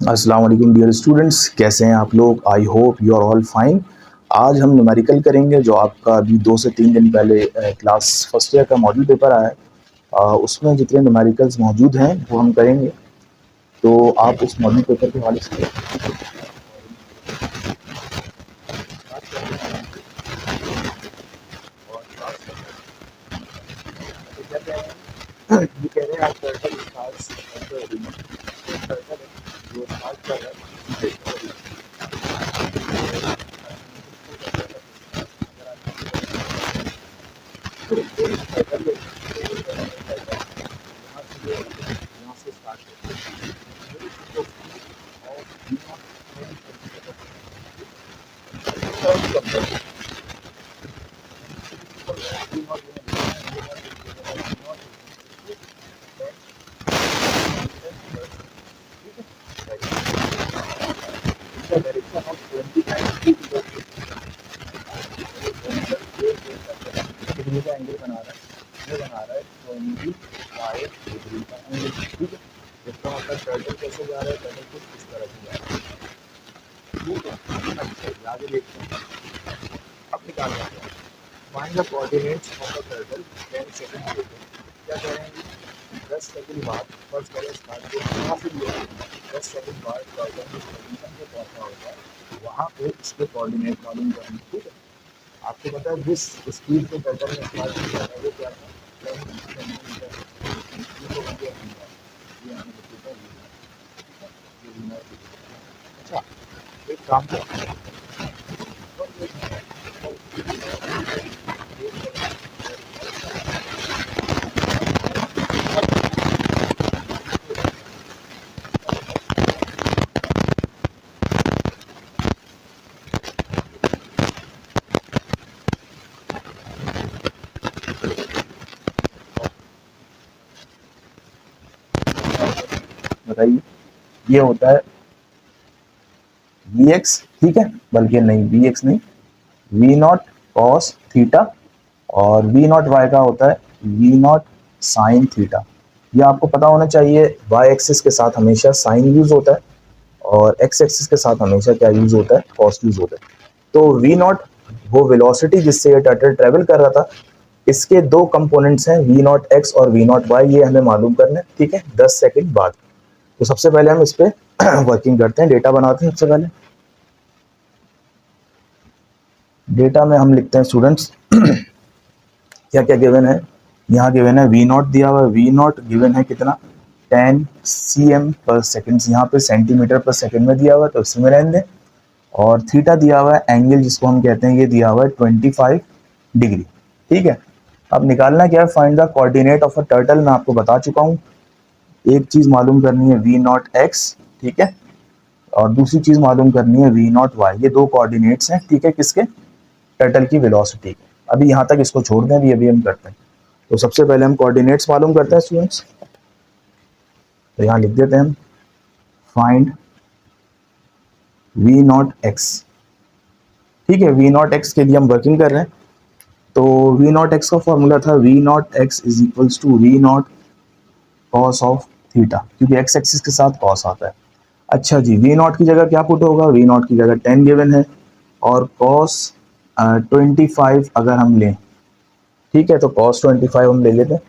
अस्सलाम वालेकुम dear students, कैसे हैं आप लोग। I hope you are all fine. आज हम न्यूमेरिकल करेंगे जो आपका अभी 2 से 3 दिन पहले क्लास फर्स्ट ईयर का मॉडल पेपर आया है। उसमें जितने न्यूमेरिकल्स मौजूद हैं वो हम करेंगे। तो आप उस मॉडल पेपर के हवाले से ये कह रहे हैं आप टर्टल स्टार्ट्स जो स्टार्ट कर रहा है यहाँ से स्टार्ट डायरेक्शन ऑफ 25 डिग्री का एंगल बना रहा है, ये बना रहा है 25 डिग्री का एंगल। ठीक है, इसका मतलब टर्टल कैसे जा रहा है, टर्टल कुछ इस तरह से जा रहा है। ठीक है, अच्छा आगे देखते हैं। अब निकालना है, find the coordinates of the turtle 10 second later. क्या करेंगे, 10 सेकंड बाद फर्स्ट करें स्टार्ट को यहाँ से लिया, 10 सेकंड बाद टर्टल जिस पोजीशन पे पहुंचा होता है वहाँ पे इसके कोऑर्डिनेट मालूम करेंगे। ठीक है, आपको पता है जिस स्पीड पे टर्टल ने स्टार्ट किया है वो क्या था, 10 सेंटीमीटर। ये तो हो गया ये हमने लिखा है, ये lunar है। अच्छा, एक काम करते हैं, बताइए ये होता है वी एक्स। ठीक है, बल्कि नहीं वी एक्स नहीं, वी नॉट कॉस थीटा, और वी नॉट वाई का होता है वी नॉट साइन थीटा। ये आपको पता होना चाहिए, वाई एक्सिस के साथ हमेशा साइन यूज होता है और एक्स एक्सिस के साथ हमेशा क्या यूज होता है, कॉस यूज होता है। तो वी नॉट वो वेलोसिटी जिससे ये टर्टल ट्रेवल कर रहा था, इसके दो कंपोनेंट्स हैं वी नॉट एक्स और वी नॉट वाई, ये हमें मालूम करना है। ठीक है, 10 सेकंड बाद। तो सबसे पहले हम इस पे वर्किंग करते हैं, डेटा बनाते हैं। सबसे पहले डेटा में हम लिखते हैं स्टूडेंट्स क्या क्या गिवन है। यहाँ गिवन है वी नॉट दिया हुआ है, वी नॉट गिवन है कितना 10 cm पर सेकेंड, यहाँ पे सेंटीमीटर पर सेकेंड में दिया हुआ है तो इसमें रहने दें। और थीटा दिया हुआ है, एंगल जिसको हम कहते हैं ये दिया हुआ है 25 डिग्री। ठीक है, अब निकालना क्या है, find the coordinate of a turtle. मैं आपको बता चुका हूँ, एक चीज मालूम करनी है वी नॉट एक्स, ठीक है, और दूसरी चीज मालूम करनी है वी नॉट वाई। ये दो कोऑर्डिनेट्स हैं, ठीक है, किसके, टर्टल की वेलोसिटी के। अभी यहाँ तक इसको छोड़ दें, अभी हम करते हैं। तो सबसे पहले हम कोऑर्डिनेट्स मालूम करते हैं स्टूडेंट्स। तो यहाँ लिख देते हैं हम फाइंड वी नॉट एक्स। ठीक है, वी नॉट एक्स के लिए हम वर्किंग कर रहे हैं। तो वी नॉट एक्स का फॉर्मूला था v naught x is equals to v naught cos of theta, क्योंकि एक्स एक्सिस के साथ कॉस आता है। अच्छा जी, वी नॉट की जगह क्या पुट होगा, वी नॉट की जगह 10 गिवन है और कॉस 25 अगर हम लें, ठीक है, तो कॉस 25 हम ले लेते हैं,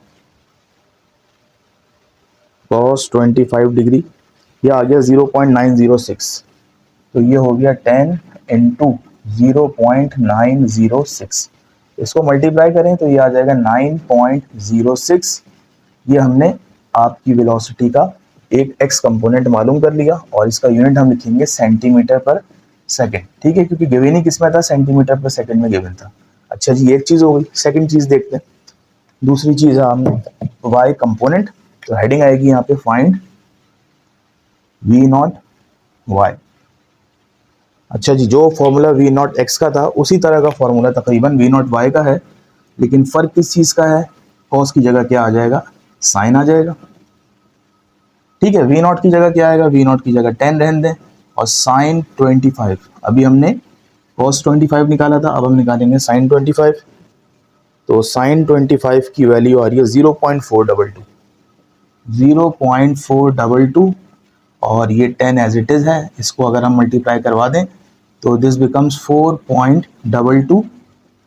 कॉस 25 डिग्री, ये आ गया 0.906। तो ये हो गया 10 इंटू 0.906। इसको मल्टीप्लाई करें तो ये आ जाएगा 9.06। ये हमने आपकी वेलोसिटी का एक एक्स कंपोनेंट मालूम कर लिया और इसका यूनिट हम लिखेंगे सेंटीमीटर पर सेकेंड। ठीक है, क्योंकि गिवन ही किसमें था, सेंटीमीटर पर सेकेंड में गिवन था। अच्छा जी, एक चीज हो गई। सेकंड चीज देखते हैं, दूसरी चीज है हमने वाई कंपोनेंट। तो हेडिंग आएगी यहाँ पे फाइंड वी नॉट वाई। अच्छा जी, जो फॉर्मूला वी नॉट एक्स का था उसी तरह का फॉर्मूला तकरीबन वी नॉट वाई का है, लेकिन फर्क किस चीज का है, कॉस की जगह क्या आ जाएगा, साइन आ जाएगा। ठीक है, वी नॉट की जगह क्या आएगा, वी नॉट की जगह 10 रहने दें और साइन 25। अभी हमने कॉस 25 निकाला था, अब हम निकालेंगे साइन 25। तो साइन 25 की वैल्यू आ रही है 0.422, 0.422 और ये 10 एज इट इज़ है, इसको अगर हम मल्टीप्लाई करवा दें तो दिस बिकम्स 4.22,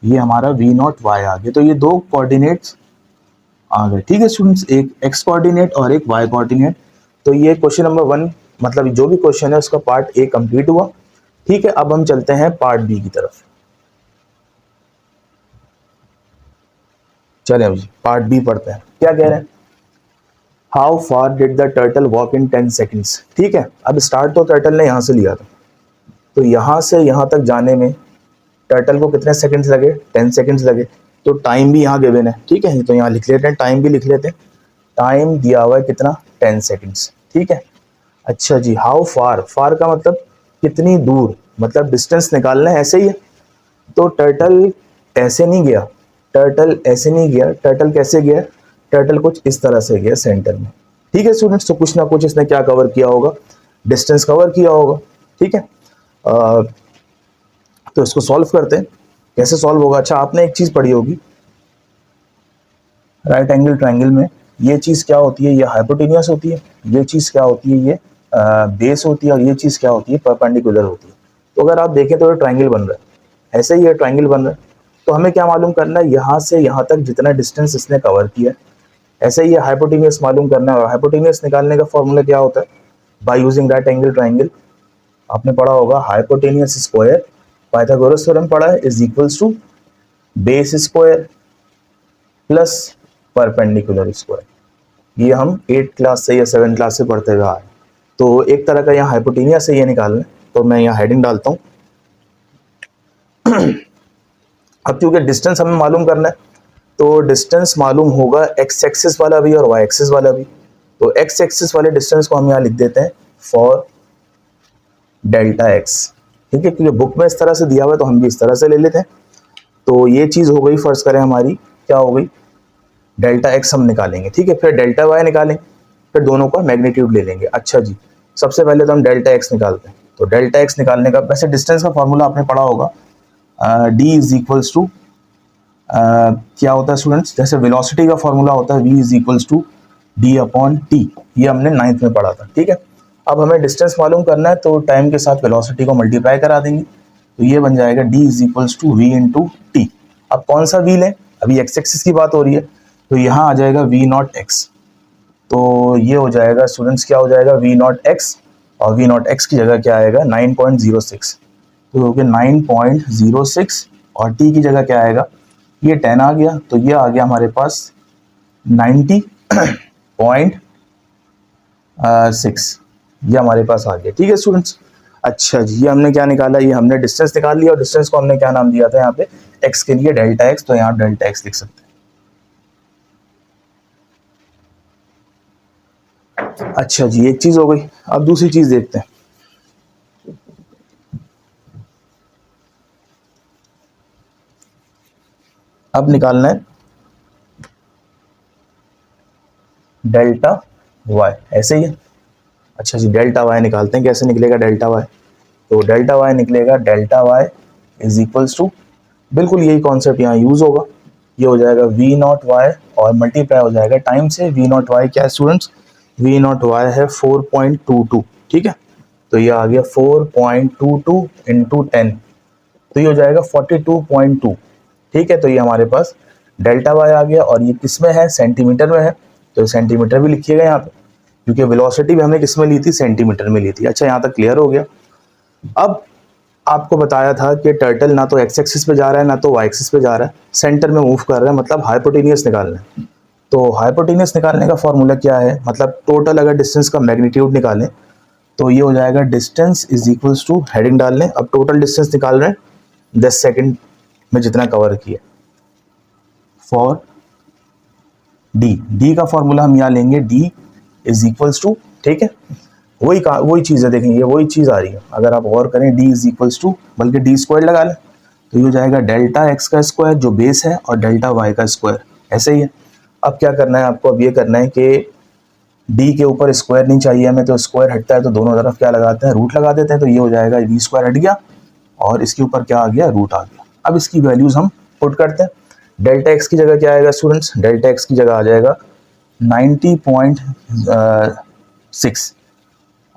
ये हमारा वी नॉट वाई आ गया। तो ये दो कोऑर्डिनेट्स आ गए। ठीक है स्टूडेंट्स, एक एक्स कोऑर्डिनेट और एक वाई कोऑर्डिनेट। तो ये क्वेश्चन नंबर 1, मतलब जो भी क्वेश्चन है उसका पार्ट ए कंप्लीट हुआ। ठीक है, अब हम चलते हैं पार्ट बी की तरफ। चले अब पार्ट बी पढ़ते हैं, क्या कह रहे हैं। How far did the turtle walk in 10 seconds. ठीक है, अब स्टार्ट तो टर्टल ने यहाँ से लिया था, तो यहाँ से यहाँ तक जाने में टर्टल को कितने सेकंड्स लगे, 10 सेकंड्स लगे। तो टाइम भी यहाँ गिवन है, ठीक है, तो यहाँ लिख लेते हैं, टाइम भी लिख लेते हैं। टाइम दिया हुआ है कितना, 10 सेकंड्स। ठीक है, अच्छा जी, हाउ फार, फार का मतलब कितनी दूर, मतलब डिस्टेंस निकालना है, ऐसे ही है। तो टर्टल ऐसे नहीं गया, टर्टल ऐसे नहीं गया, टर्टल कैसे गया, टर्टल कुछ इस तरह से गया सेंटर में। ठीक है स्टूडेंट्स, तो कुछ ना कुछ इसने क्या कवर किया होगा, डिस्टेंस कवर किया होगा। ठीक है, तो इसको सॉल्व करते हैं, कैसे सॉल्व होगा। अच्छा, आपने एक चीज़ पढ़ी होगी राइट एंगल ट्रायंगल में, ये चीज़ क्या होती है, ये हाइपोटेन्यूस होती है, ये चीज़ क्या होती है, ये बेस होती है, और ये चीज़ क्या होती है, परपेंडिकुलर होती है। तो अगर आप देखें तो ये ट्रायंगल बन रहा है, ऐसे ही ये ट्रायंगल बन रहा है। तो हमें क्या मालूम करना है, यहाँ से यहाँ तक जितना डिस्टेंस इसने कवर किया, ऐसे ही ये हाइपोटेन्यूस मालूम करना है। और हाइपोटेन्यूस निकालने का फॉर्मूला क्या होता है, by using right angle triangle. आपने पढ़ा होगा हाइपोटेन्यूस स्क्वायर, पाइथागोरस थ्योरम पढ़ा है, is equals to base square plus perpendicular square. ये हम 8 क्लास से या 7 क्लास से पढ़ते हुए आ रहे हैं। तो एक तरह का यहाँ हाइपोटेनियस से ये निकालना है, तो मैं यहाँ हेडिंग डालता हूँ। अब क्योंकि डिस्टेंस हमें मालूम करना है, तो डिस्टेंस मालूम होगा एक्स एक्सिस वाला भी और वाई एक्सिस वाला भी। तो एक्स एक्सिस वाले डिस्टेंस को हम यहाँ लिख देते हैं फॉर डेल्टा एक्स। ठीक है, क्योंकि बुक में इस तरह से दिया हुआ है तो हम भी इस तरह से ले लेते हैं। तो ये चीज़ हो गई, फर्स्ट करें हमारी क्या हो गई, डेल्टा एक्स हम निकालेंगे। ठीक है, फिर डेल्टा वाई निकालेंगे, फिर दोनों का मैग्नीट्यूड ले लेंगे। अच्छा जी, सबसे पहले तो हम डेल्टा एक्स निकालते हैं। तो डेल्टा एक्स निकालने का, वैसे डिस्टेंस का फॉर्मूला आपने पढ़ा होगा, डी इज इक्वल्स टू क्या होता है स्टूडेंट्स, जैसे वेलोसिटी का फॉर्मूला होता है v is equals to d upon t, ये हमने 9th में पढ़ा था। ठीक है, अब हमें डिस्टेंस मालूम करना है, तो टाइम के साथ वेलोसिटी को मल्टीप्लाई करा देंगे, तो ये बन जाएगा d is equals to v into t. अब कौन सा v लें, अभी एक्स एक्सिस की बात हो रही है, तो यहाँ आ जाएगा वी नॉट एक्स। तो ये हो जाएगा स्टूडेंट्स, क्या हो जाएगा, वी नॉट एक्स, और वी नॉट एक्स की जगह क्या आएगा, 9.06। तो हो गया 9.06, और टी की जगह क्या आएगा, ये 10 आ गया, तो ये आ गया हमारे पास 90.6, ये हमारे पास आ गया। ठीक है स्टूडेंट्स, अच्छा जी, ये हमने क्या निकाला, ये हमने डिस्टेंस निकाल लिया, और डिस्टेंस को हमने क्या नाम दिया था यहाँ पे, एक्स के लिए डेल्टा एक्स, तो यहाँ डेल्टा एक्स लिख सकते हैं। अच्छा जी, एक चीज हो गई, अब दूसरी चीज देखते हैं। अब निकालना है डेल्टा वाई, ऐसे ही है। अच्छा जी, डेल्टा वाई निकालते हैं, कैसे निकलेगा डेल्टा वाई, तो डेल्टा वाई निकलेगा, delta y is equals to, बिल्कुल यही कॉन्सेप्ट यहाँ यूज होगा, ये हो जाएगा वी नॉट वाई और मल्टीप्लाई हो जाएगा टाइम से। वी नॉट वाई क्या है स्टूडेंट्स, वी नॉट वाई है 4.22। ठीक है, तो ये आ गया 4.22 इंटू 10, तो ये हो जाएगा 42.2। ठीक है, तो ये हमारे पास डेल्टा वाई आ गया, और ये किस में है, सेंटीमीटर में है, तो सेंटीमीटर भी लिखिएगा यहाँ पे, क्योंकि वेलोसिटी भी हमने किस में ली थी, सेंटीमीटर में ली थी। अच्छा, यहाँ तक क्लियर हो गया। अब आपको बताया था कि टर्टल ना तो एक्स एक्सिस पे जा रहा है ना तो वाई एक्सिस पे जा रहा है, सेंटर में मूव कर रहा है, मतलब हाइपोटेनियस निकालना है। तो हाइपोटेनियस निकालने का फॉर्मूला क्या है, मतलब टोटल अगर डिस्टेंस का मैग्नीट्यूड निकालें तो ये हो जाएगा distance is equals to, heading डाल लें, अब टोटल डिस्टेंस निकाल रहे हैं 10 सेकंड में जितना कवर किया, फॉर डी का फॉर्मूला हम यहाँ लेंगे, डी इज इक्वल्स टू, ठीक है, वही चीज़ है, देखेंगे वही चीज़ आ रही है। अगर आप और करें डी इज इक्वल्स टू, बल्कि डी स्क्वायर लगा लें, तो ये हो जाएगा डेल्टा एक्स का स्क्वायर जो बेस है और डेल्टा वाई का स्क्वायर, ऐसे ही है। अब क्या करना है आपको, अब ये करना है कि डी के ऊपर स्क्वायर नहीं चाहिए हमें, तो स्क्वायर हटता है तो दोनों तरफ क्या लगाते हैं, रूट लगा देते हैं, तो ये हो जाएगा वी स्क्वायर हट गया और इसके ऊपर क्या आ गया, रूट आ गया। अब इसकी वैल्यूज हम पुट करते हैं, डेल्टा एक्स की जगह क्या आएगा स्टूडेंट्स, डेल्टा एक्स की जगह आ जाएगा 90.6,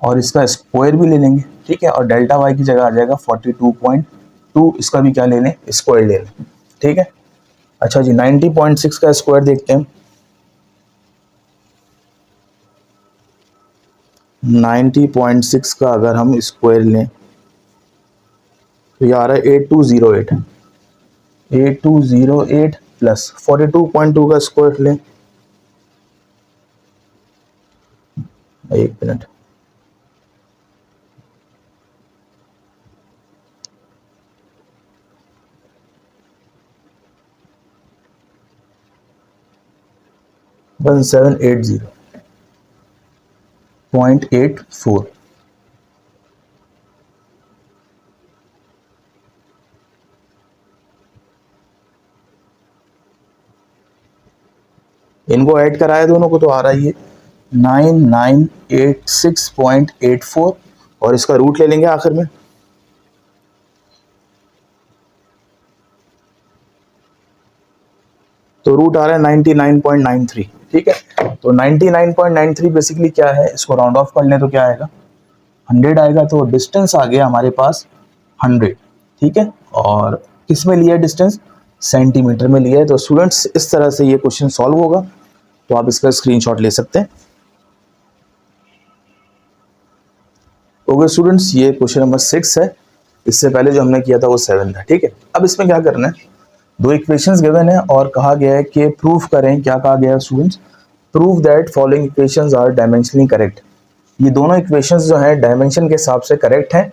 और इसका स्क्वायर भी ले लेंगे, ठीक है, और डेल्टा वाई की जगह आ जाएगा 42.2, इसका भी क्या ले लें, स्क्वायर ले लें, ठीक है। अच्छा जी 90.6 का स्क्वायर देखते हैं। 90.6 का अगर हम स्क्वायर लें तो ये आ रहा है 8208, 8208 प्लस 42.2 का स्क्वायर लें, एक मिनट, वन 1780.84, इनको ऐड कराया दोनों को तो आ रहा है ये 9986.84, और इसका रूट ले लेंगे आखिर में, तो रूट आ रहा है 99.93, ठीक है। तो 99.93 बेसिकली क्या है, इसको राउंड ऑफ कर लें तो क्या आएगा, 100 आएगा, तो डिस्टेंस आ गया हमारे पास 100, ठीक है। और किस में लिया है डिस्टेंस, सेंटीमीटर में लिया है। तो स्टूडेंट्स इस तरह से ये क्वेश्चन सॉल्व होगा, तो आप इसका स्क्रीनशॉट ले सकते हैं। ओके स्टूडेंट्स, ये क्वेश्चन नंबर 6 है, इससे पहले जो हमने किया था वो 7 था, ठीक है। अब इसमें क्या करना है, दो इक्वेशंस गिवन है और कहा गया है कि प्रूफ करें, क्या कहा गया है students, prove that following equations are dimensionally correct. ये दोनों इक्वेशंस जो हैं डायमेंशन के हिसाब से करेक्ट हैं,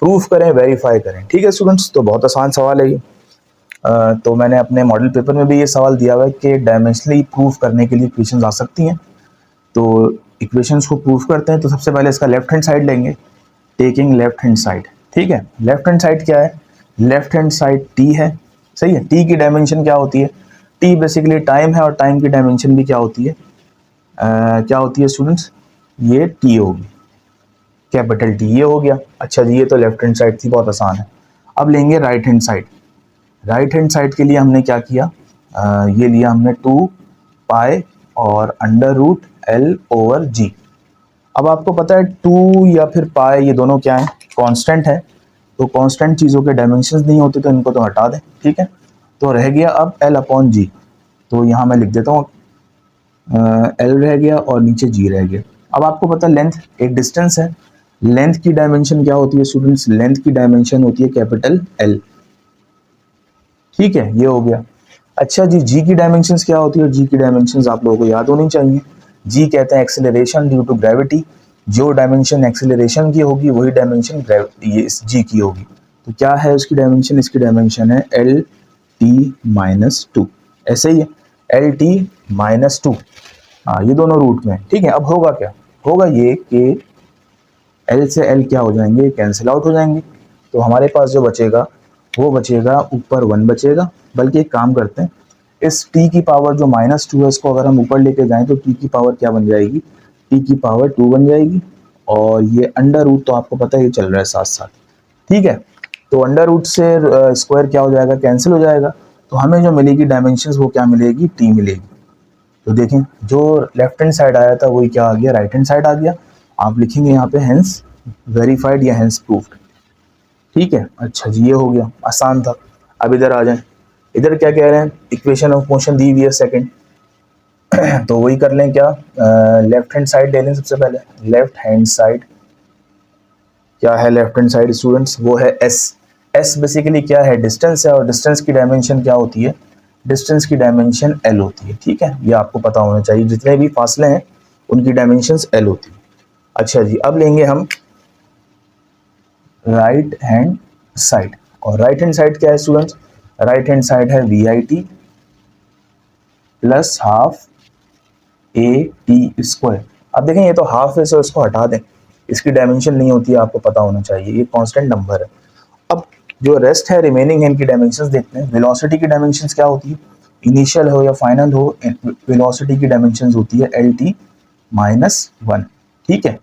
प्रूफ करें, वेरीफाई करें, ठीक है स्टूडेंट्स। तो बहुत आसान सवाल है ये। तो मैंने अपने मॉडल पेपर में भी ये सवाल दिया हुआ है कि डायमेंशनली प्रूफ करने के लिए इक्वेशंस आ सकती हैं। तो इक्वेशंस को प्रूफ करते हैं, तो सबसे पहले इसका लेफ्ट हैंड साइड लेंगे, टेकिंग लेफ्ट हैंड साइड, ठीक है। लेफ्ट हैंड साइड क्या है, लेफ्ट हैंड साइड टी है, सही है। टी की डायमेंशन क्या होती है, टी बेसिकली टाइम है, और टाइम की डायमेंशन भी क्या होती है, क्या होती है स्टूडेंट्स, ये टी होगी, कैपिटल टी, ये हो गया। अच्छा जी, ये तो लेफ्ट हैंड साइड थी, बहुत आसान है। अब लेंगे right hand side. Right hand side के लिए हमने क्या किया, ये लिया हमने 2 पाई और अंडर रूट एल ओवर जी। अब आपको पता है 2 या फिर पाई, ये दोनों क्या है, कांस्टेंट है। तो कांस्टेंट चीज़ों के डायमेंशंस नहीं होते, तो इनको तो हटा दें, ठीक है। तो रह गया अब एल अपॉन जी, तो यहाँ मैं लिख देता हूँ, एल रह गया और नीचे जी रह गया। अब आपको पता है लेंथ एक डिस्टेंस है, लेंथ की डायमेंशन क्या होती है स्टूडेंट्स, लेंथ की डायमेंशन होती है कैपिटल एल, ठीक है, ये हो गया। अच्छा जी, जी की डायमेंशंस क्या होती है, जी की डायमेंशंस आप लोगों को याद होनी चाहिए। जी कहते हैं एक्सेलरेशन ड्यू टू ग्रेविटी, जो डायमेंशन एक्सेलरेशन की होगी वही डायमेंशन ये इस जी की होगी। तो क्या है उसकी डायमेंशन, इसकी डायमेंशन है एल टी माइनस टू, ऐसे ही है, एल टी माइनस टू, हाँ ये दोनों रूट में, ठीक है। अब होगा क्या, होगा ये कि एल से एल क्या हो जाएंगे, कैंसिल आउट हो जाएंगे। तो हमारे पास जो बचेगा वो बचेगा, ऊपर 1 बचेगा। बल्कि एक काम करते हैं, इस t की पावर जो -2 है, इसको अगर हम ऊपर लेके जाएं तो t की पावर क्या बन जाएगी, t की पावर 2 बन जाएगी। और ये अंडर रूट तो आपको पता है ये चल रहा है साथ साथ, ठीक है। तो अंडर रूट से स्क्वायर क्या हो जाएगा, कैंसिल हो जाएगा। तो हमें जो मिलेगी डायमेंशंस वो क्या मिलेगी, t मिलेगी। तो देखें जो लेफ्ट हैंड साइड आया था वही क्या आ गया, राइट हैंड साइड आ गया। आप लिखेंगे यहाँ पे हेंस वेरीफाइड या हेंस प्रूफ्ड, ठीक है। अच्छा जी, ये हो गया, आसान था। अब इधर आ जाए, इधर क्या कह रहे हैं, इक्वेशन ऑफ मोशन दी हुई है सेकंड, तो वही कर लें क्या, लेफ्ट हैंड साइड ले लें सबसे पहले। लेफ्ट हैंड साइड क्या है, लेफ्ट हैंड साइड स्टूडेंट्स वो है एस। एस बेसिकली क्या है, डिस्टेंस है, और डिस्टेंस की डायमेंशन क्या होती है, डिस्टेंस की डायमेंशन एल होती है, ठीक है। ये आपको पता होना चाहिए, जितने भी फासले हैं उनकी डायमेंशंस एल होती है। अच्छा जी, अब लेंगे हम राइट हैंड साइड, और राइट हैंड साइड क्या है स्टूडेंट्स, राइट हैंड साइड है v i t plus half a t square. अब देखें ये तो हाफ है, सो इसको हटा दें, इसकी डायमेंशन नहीं होती है, आपको पता होना चाहिए, ये कांस्टेंट नंबर है। अब जो रेस्ट है रिमेनिंग है, इनकी डायमेंशंस देखते हैं। वेलोसिटी की डायमेंशंस क्या होती है, इनिशियल हो या फाइनल हो, वेलोसिटी की डायमेंशंस होती है एल टी माइनस 1, ठीक है।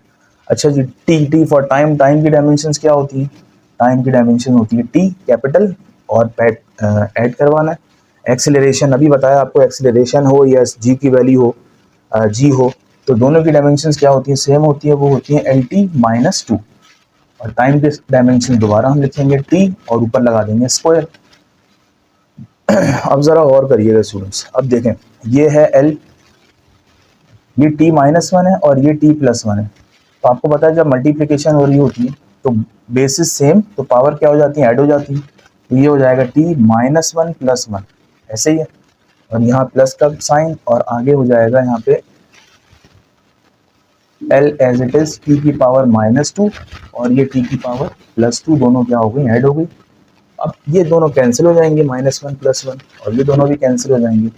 अच्छा जी, T, T for time, time की डायमेंशंस क्या होती है, टाइम की डायमेंशन होती है टी कैपिटल, और ऐड करवाना है। एक्सेलरेशन अभी बताया आपको, एक्सेलरेशन हो या जी की वैल्यू हो, जी हो, तो दोनों की डायमेंशंस क्या होती है, सेम होती है, वो होती है LT माइनस 2, और टाइम के डायमेंशन दोबारा हम लिखेंगे T और ऊपर लगा देंगे स्क्वायर। अब ज़रा और करिएगा स्टूडेंट्स, अब देखें ये है L, ये T माइनस 1 है और ये T प्लस 1 है। तो आपको पता है जब मल्टीप्लिकेशन हो रही होती है तो बेसिस सेम, तो पावर क्या हो जाती है, ऐड हो जाती है। तो ये हो जाएगा T माइनस 1 प्लस 1, ऐसे ही है, और यहाँ प्लस का साइन, और आगे हो जाएगा यहाँ पे L as it is T की पावर माइनस 2 और ये T की पावर प्लस 2, दोनों क्या हो गई, ऐड हो गई। अब ये दोनों कैंसिल हो जाएंगे, माइनस 1 प्लस 1, और ये दोनों भी कैंसिल हो जाएंगे।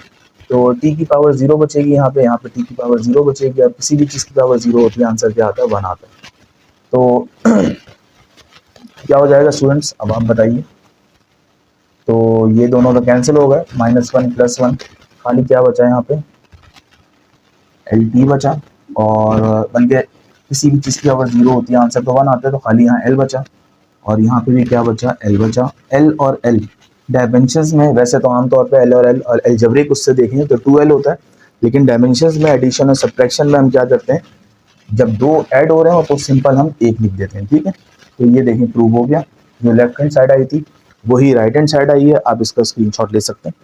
तो T की पावर 0 बचेगी यहाँ पे T की पावर 0 बचेगी, और किसी भी चीज़ की पावर 0 होती है, आंसर क्या आता है, 1 आता है। तो क्या हो जाएगा स्टूडेंट्स, अब आप बताइए। तो ये दोनों तो कैंसिल हो गए, माइनस 1 प्लस 1, खाली क्या बचा यहाँ पे, LT बचा, और बल्कि किसी भी चीज़ की पावर 0 होती है, आंसर तो 1 आता है, तो खाली यहाँ L बचा, और यहाँ पे भी क्या बचा, L बचा। L और L डायमेंशंस में वैसे तो आमतौर पे L और L और एल्जेब्रिक उससे देखेंगे तो 2L होता है, लेकिन डायमेंशंस में एडिशन और सब्ट्रैक्शन में हम क्या करते हैं, जब दो ऐड हो रहे हो तो सिंपल हम एक लिख देते हैं, ठीक है। तो ये देखें प्रूव हो गया, जो लेफ्ट हैंड साइड आई थी वही राइट हैंड साइड आई है, आप इसका स्क्रीनशॉट ले सकते हैं।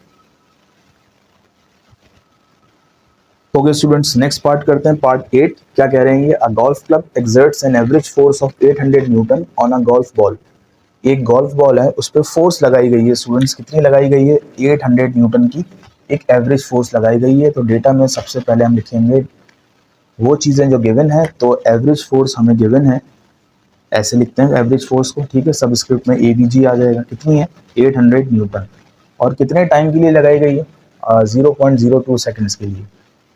ओके स्टूडेंट्स, नेक्स्ट पार्ट करते हैं, पार्ट 8। क्या कह रहे हैं ये, अ golf club exerts an average force of 800 Newton on a golf ball. एक गोल्फ बॉल है, उस पर फोर्स लगाई गई है स्टूडेंट्स, कितनी लगाई गई है, 800 न्यूटन की एक एवरेज फोर्स लगाई गई है। तो डेटा में सबसे पहले हम लिखेंगे वो चीज़ें जो गिवन है, तो एवरेज फोर्स हमें गिवन है, ऐसे लिखते हैं एवरेज फोर्स को, ठीक है। सब स्क्रिप्ट में AVG आ जाएगा, कितनी है, 800 न्यूटन, और कितने टाइम के लिए लगाई गई है, 0.02 सेकेंड्स के लिए।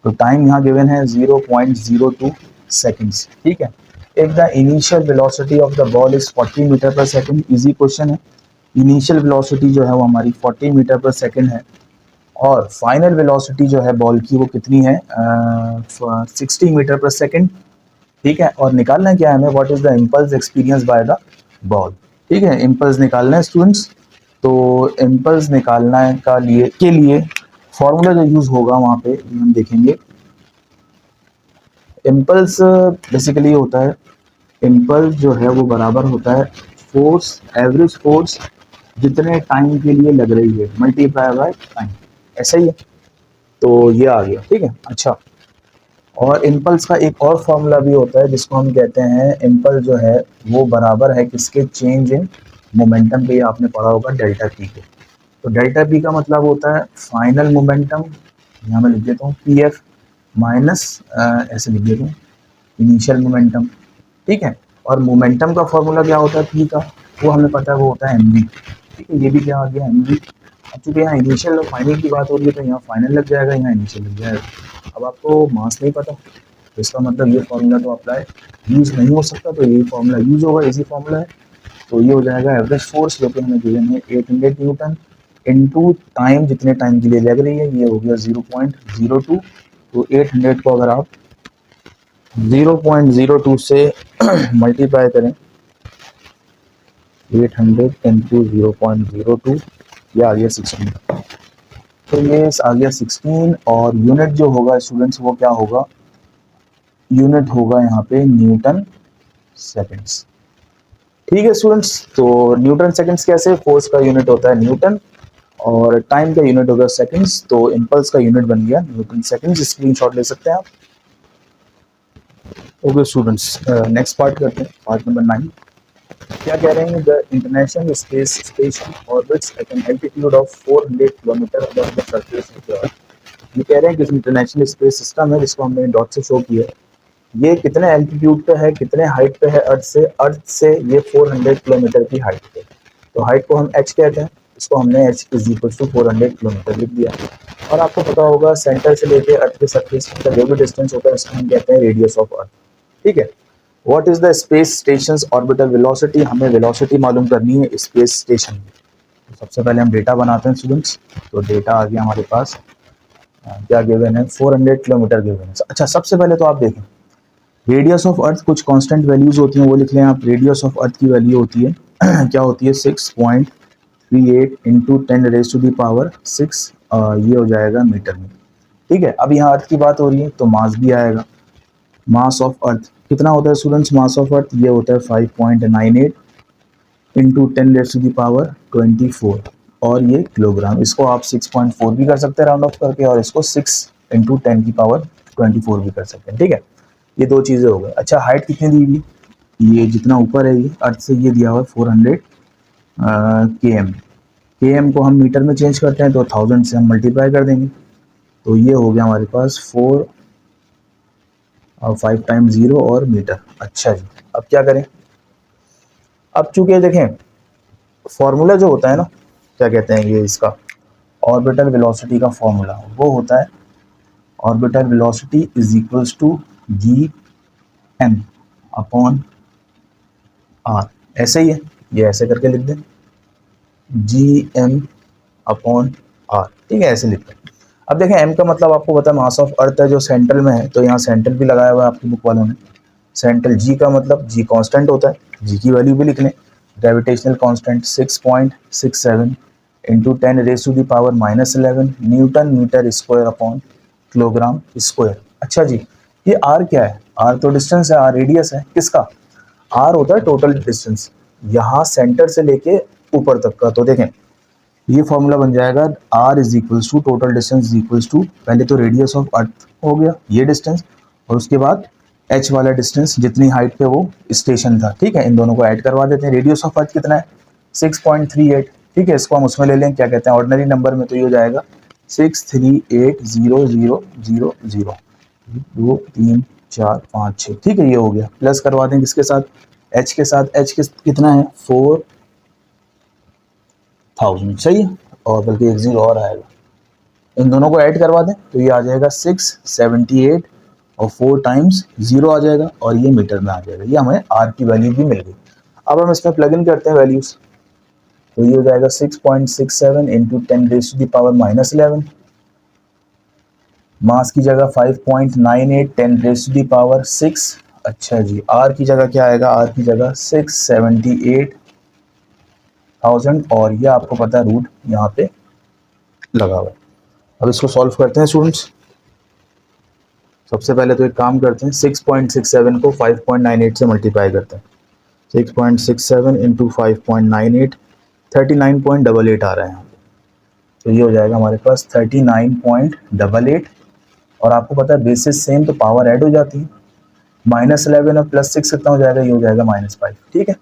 तो टाइम यहाँ गिवन है 0.02 सेकेंड्स, ठीक है। If the initial velocity of the ball is 40 metre per second, easy question है। इनिशियल वेलोसिटी जो है वो हमारी 40 मीटर पर सेकेंड है, और फाइनल वेलोसिटी जो है बॉल की वो कितनी है, 60 मीटर पर सेकेंड, ठीक है। और निकालना है क्या है हमें, what is the impulse experience by the ball, ठीक है। इम्पल्स निकालना है स्टूडेंट्स, तो इम्पल्स निकालना का लिए के लिए फॉर्मूला जो यूज होगा वहाँ पे हम देखेंगे। इम्पल्स बेसिकली होता है, इम्पल्स जो है वो बराबर होता है फोर्स, एवरेज फोर्स जितने टाइम के लिए लग रही है मल्टीप्लाई बाय टाइम, ऐसा ही है। तो ये आ गया, ठीक है। अच्छा, और इम्पल्स का एक और फॉर्मूला भी होता है जिसको हम कहते हैं, इम्पल्स जो है वो बराबर है किसके, चेंज इन मोमेंटम पे, आपने पढ़ा होगा डेल्टा पी के। तो डेल्टा पी का मतलब होता है फाइनल मोमेंटम, यहाँ मैं लिख देता हूँ PF माइनस ऐसे लिख देता हूँ इनिशियल मोमेंटम, ठीक है। और मोमेंटम का फॉर्मूला क्या होता है P का, वो हमें पता है, वो होता है mv, ठीक है। ये भी क्या आ गया, mv। अब चूंकि यहाँ इनिशियल और फाइनल की बात हो रही है तो यहाँ फाइनल लग जाएगा, यहाँ इनिशियल लग जाएगा। अब आपको मास नहीं पता तो इसका मतलब ये फॉर्मूला तो अप्लाई यूज़ नहीं हो सकता, तो ये फॉर्मूला यूज़ होगा, इजी फॉर्मूला है। तो ये हो जाएगा एवरेज फोर्स जो कि हमें गिवन है 800 न्यूटन इनटू टाइम, जितने टाइम के लिए लग रही है, ये हो गया 0.02। तो 800 को अगर आप 0.02 से मल्टीप्लाई करें, 800 इंटू 0.02, ये आ गया 16। तो ये आ गया 16, और यूनिट जो होगा स्टूडेंट्स वो क्या होगा, यूनिट होगा यहाँ पे न्यूटन सेकेंड्स, ठीक है स्टूडेंट्स। तो न्यूटन सेकेंड्स कैसे, फोर्स का यूनिट होता है न्यूटन और टाइम का यूनिट होगा सेकेंड्स, तो इम्पल्स का यूनिट बन गया न्यूटन सेकेंड्स, स्क्रीनशॉट ले सकते हैं आप। ओके स्टूडेंट्स, नेक्स्ट पार्ट करते हैं, पार्ट नंबर 9। क्या कह रहे हैं, the International Space Station orbits at an altitude of 400 kilometre above the surface of the earth. ये कह रहे हैं कि इंटरनेशनल स्पेस सिस्टम है जिसको हमने डॉट से शो किया है, ये कितने एल्टीट्यूड पे है, कितने हाइट पे है अर्थ से ये 400 किलोमीटर की हाइट पे। तो हाइट को हम h कहते हैं, इसको हमने h is equal to 400 kilometre लिख दिया। और आपको पता होगा सेंटर से लेके अर्थ के सरफेस का जो भी डिस्टेंस होता है उसको हम कहते हैं रेडियस ऑफ अर्थ, ठीक है। What is the space station orbital velocity, हमें वेलोसिटी मालूम करनी है स्पेस स्टेशन में। तो सबसे पहले हम डेटा बनाते हैं स्टूडेंट्स, तो डेटा आ गया हमारे पास, क्या गिवन है, 400 किलोमीटर गिवन है। अच्छा, सबसे पहले तो आप देखें रेडियस ऑफ अर्थ, कुछ कांस्टेंट वैल्यूज होती हैं वो लिख लें आप। रेडियस ऑफ अर्थ की वैल्यू होती है क्या होती है, 6.38 इंटू 10⁻⁶, ये हो जाएगा मीटर में, ठीक है। अब यहाँ अर्थ की बात हो रही है तो मास भी आएगा, मास ऑफ अर्थ कितना होता है स्टूडेंट्स? मास ऑफ अर्थ ये होता है 5.98 इंटू 10⁻24 और ये किलोग्राम। इसको आप 6.4 भी कर सकते हैं राउंड ऑफ करके, और इसको 6 इंटू 10⁻24 भी कर सकते हैं। ठीक है, ये दो चीज़ें हो गई। अच्छा, हाइट कितनी दी हुई? ये जितना ऊपर है ये अर्थ से ये दिया हुआ है 400 km। km को हम मीटर में चेंज करते हैं तो 1000 से हम मल्टीप्लाई कर देंगे, तो ये हो गया हमारे पास 4 और 5 टाइम्स 0 और मीटर। अच्छा जी, अब क्या करें? अब चूंकि देखें फॉर्मूला जो होता है ना, क्या कहते हैं ये इसका, ऑर्बिटल वेलोसिटी का फॉर्मूला वो होता है orbital velocity is equals to G M upon R. ऐसे ही है, ये ऐसे करके लिख दें, जी एम अपॉन आर। ठीक है, ऐसे लिखते हैं। अब देखें एम का मतलब आपको पता है मास ऑफ अर्थ है जो सेंट्रल में है, तो यहाँ सेंट्रल भी लगाया हुआ है आपकी बुक वालों ने। सेंट्रल जी का मतलब जी कांस्टेंट होता है, जी की वैल्यू भी लिख लें। Gravitational constant 6.67 into 10⁻⁻11 newton metre square upon kilogram square. अच्छा जी, ये आर क्या है? आर तो डिस्टेंस है, आर रेडियस है किसका? आर होता है टोटल डिस्टेंस, यहाँ सेंटर से लेके ऊपर तक का। तो देखें ये फॉर्मूला बन जाएगा R is equals to total distance is equals to, पहले तो रेडियस ऑफ अर्थ हो गया ये डिस्टेंस, और उसके बाद एच वाला डिस्टेंस जितनी हाइट पे वो स्टेशन था। ठीक है, इन दोनों को ऐड करवा देते हैं। रेडियस ऑफ अर्थ कितना है? 6.38। ठीक है, इसको हम उसमें ले लें, क्या कहते हैं ऑर्डिनरी नंबर में, तो ये हो जाएगा 6380000 2 3 4 5 6। ठीक है, ये हो गया। प्लस करवा दें किसके साथ? एच के साथ। एच कितना है? 4000। सही है, और बल्कि एक जीरो और आएगा, इन दोनों को ऐड करवा दें तो ये आ जाएगा 678 और 4 टाइम्स 0 आ जाएगा और ये मीटर में आ जाएगा। ये हमें आर की वैल्यू भी मिल गई। अब हम इसमें प्लग इन करते हैं वैल्यूज, तो ये हो जाएगा 6.67 इंटू 10⁻⁻11। मास की जगह 5.98 10⁻6। अच्छा जी, आर की जगह क्या आएगा? आर की जगह 678,000, और ये आपको पता है रूट यहाँ पे लगा हुआ है। अब इसको सॉल्व करते हैं स्टूडेंट्स। सबसे पहले तो एक काम करते हैं, 6.67 को 5.98 से मल्टीप्लाई करते हैं। 6.67 इंटू 5.98 39.88 आ रहा है यहाँ पे, तो ये हो जाएगा हमारे पास 39.88। और आपको पता है बेसिस सेम तो पावर ऐड हो जाती है, -11 और +6 कितना हो जाएगा? ये हो जाएगा -5। ठीक है,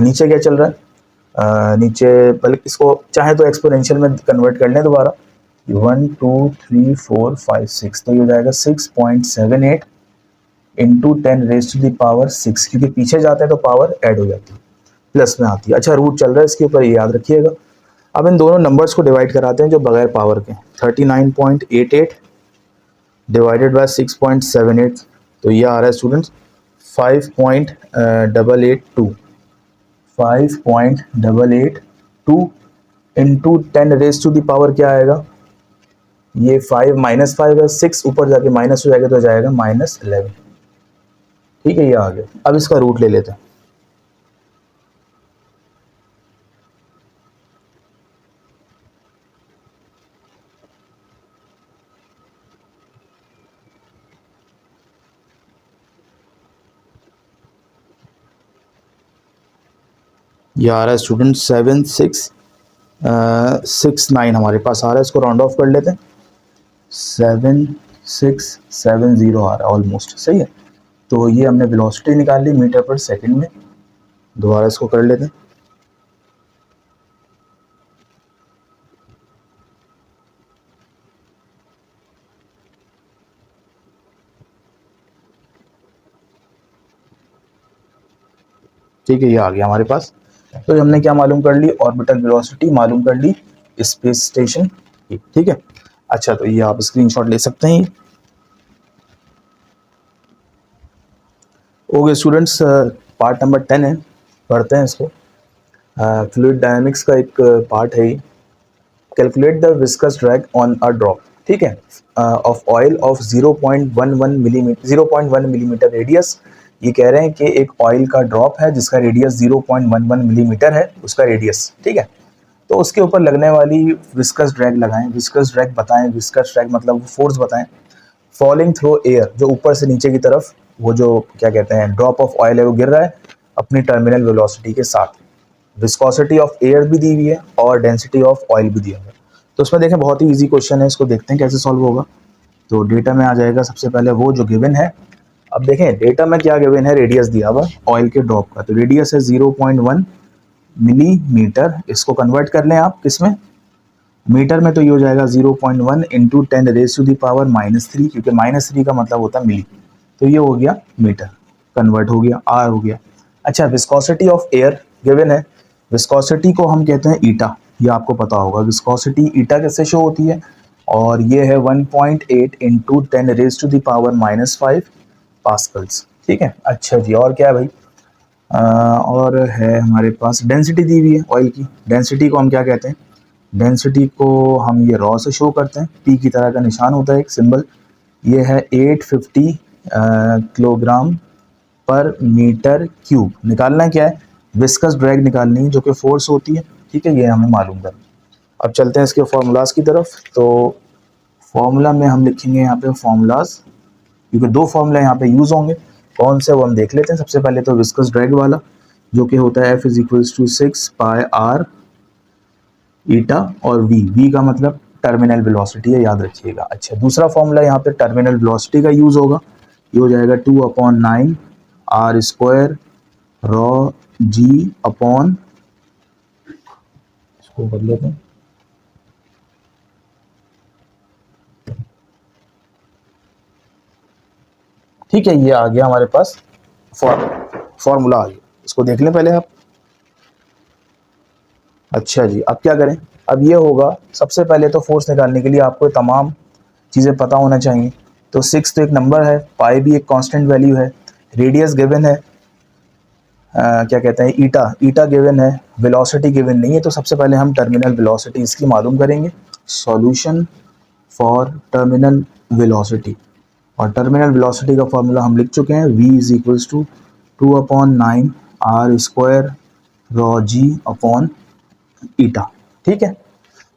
नीचे क्या चल रहा है? नीचे बल्कि इसको चाहे तो एक्सपोनेंशियल में कन्वर्ट कर लें दोबारा, 1 2 3 4 5 6, तो ये हो जाएगा 6.78 इंटू 10⁻6, क्योंकि पीछे जाते हैं तो पावर ऐड हो जाती है, प्लस में आती है। अच्छा, रूट चल रहा है इसके ऊपर, ये याद रखिएगा। अब इन दोनों नंबर्स को डिवाइड कराते हैं जो बगैर पावर के। 39.88 डिवाइडेड बाय 6.78, तो ये आ रहा है स्टूडेंट्स 5.882 5.882 इंटू 10⁻, क्या आएगा? ये 5 -5 है, 6 ऊपर जाके माइनस हो जाएगा तो जाएगा -11। ठीक है, ये आ गया। अब इसका रूट ले लेते हैं। ये आ रहा है स्टूडेंट 7669 हमारे पास आ रहा है। इसको राउंड ऑफ कर लेते हैं, 7670 आ रहा है ऑलमोस्ट। सही है, तो ये हमने वेलोसिटी निकाल ली मीटर पर सेकंड में। दोबारा इसको कर लेते हैं। ठीक है, ये आ गया हमारे पास। तो हमने क्या मालूम कर ली? ऑर्बिटल वेलोसिटी मालूम कर ली स्पेस स्टेशन की। ठीक है, अच्छा, तो ये आप स्क्रीनशॉट ले सकते हैं। ओके स्टूडेंट्स, पार्ट नंबर 10 है, पढ़ते हैं इसको। फ्लूइड डायनामिक्स का एक पार्ट है। Calculate the viscous drag on a drop. ठीक है, of oil of 0.1 millimetre radius. ये कह रहे हैं कि एक ऑयल का ड्रॉप है जिसका रेडियस 0.11 मिलीमीटर है, उसका रेडियस। ठीक है, तो उसके ऊपर लगने वाली विस्कस ड्रैग लगाएं। विस्कस ड्रैग बताएं, विस्कस ड्रैग मतलब फोर्स बताएं। फॉलिंग थ्रू एयर, जो ऊपर से नीचे की तरफ वो जो क्या कहते हैं ड्रॉप ऑफ ऑयल है वो गिर रहा है अपनी टर्मिनल वेलोसिटी के साथ। विस्कोसिटी ऑफ एयर भी दी हुई है और डेंसिटी ऑफ ऑयल भी दिया हुआ है। तो उसमें देखें बहुत ही इजी क्वेश्चन है, इसको देखते हैं कैसे सॉल्व होगा। तो डेटा में आ जाएगा सबसे पहले वो जो गिवन है। अब देखें डेटा में क्या गिवन है, रेडियस दिया हुआ ऑयल के ड्रॉप का, तो रेडियस है 0.1 मिलीमीटर। इसको कन्वर्ट कर लें आप किस में, मीटर में, तो ये हो जाएगा 0.1 इंटू 10⁻⁻3, क्योंकि -3 का मतलब होता है मिली, तो ये हो गया मीटर, कन्वर्ट हो गया, आर हो गया। अच्छा, विस्कोसिटी ऑफ एयर गिवन है, विस्कोसिटी को हम कहते हैं ईटा, ये आपको पता होगा। विस्कोसिटी ईटा कैसे शो होती है, और ये है 1.8 इंटू 10⁻⁻5 पास्कल्स। ठीक है, अच्छा जी, और क्या है भाई, और है हमारे पास डेंसिटी दी हुई है ऑयल की। डेंसिटी को हम क्या कहते हैं, डेंसिटी को हम ये रॉ से शो करते हैं, पी की तरह का निशान होता है एक सिंबल। ये है 850 किलोग्राम पर मीटर क्यूब। निकालना क्या है, विस्कस ड्रैग निकालनी है जो कि फोर्स होती है। ठीक है, ये हमें मालूम करना। अब चलते हैं इसके फार्मूलाज की तरफ। तो फार्मूला में हम लिखेंगे यहाँ पे फार्मूलाज, क्योंकि दो फार्मूला यहाँ पे यूज़ होंगे। कौन से वो हम देख लेते हैं। सबसे पहले तो विस्कस ड्रैग वाला जो कि होता है F = 6 पाई आर ईटा, और V का मतलब टर्मिनल वेलोसिटी है, याद रखिएगा। अच्छा, दूसरा फॉर्मूला यहाँ पे टर्मिनल वेलोसिटी का यूज़ होगा, ये हो जाएगा 2/9 आर स्क्वायर रॉ जी अपॉन, इसको कर लेते हैं, ठीक है, ये आ गया हमारे पास फॉर्मूला आ गया। इसको देख लें पहले आप। अच्छा जी, अब क्या करें, अब ये होगा, सबसे पहले तो फोर्स निकालने के लिए आपको तमाम चीज़ें पता होना चाहिए। तो 6 तो एक नंबर है, पाई भी एक कांस्टेंट वैल्यू है, रेडियस गिवन है, क्या कहते हैं ईटा गिवन है, वेलोसिटी गिवन नहीं है। तो सबसे पहले हम टर्मिनल वेलोसिटी इसकी मालूम करेंगे। सॉल्यूशन फॉर टर्मिनल वेलोसिटी, और टर्मिनल वेलोसिटी का फॉर्मूला हम लिख चुके हैं, V = 2/9 आर स्क्वायर रॉ जी अपॉन ईटा। ठीक है,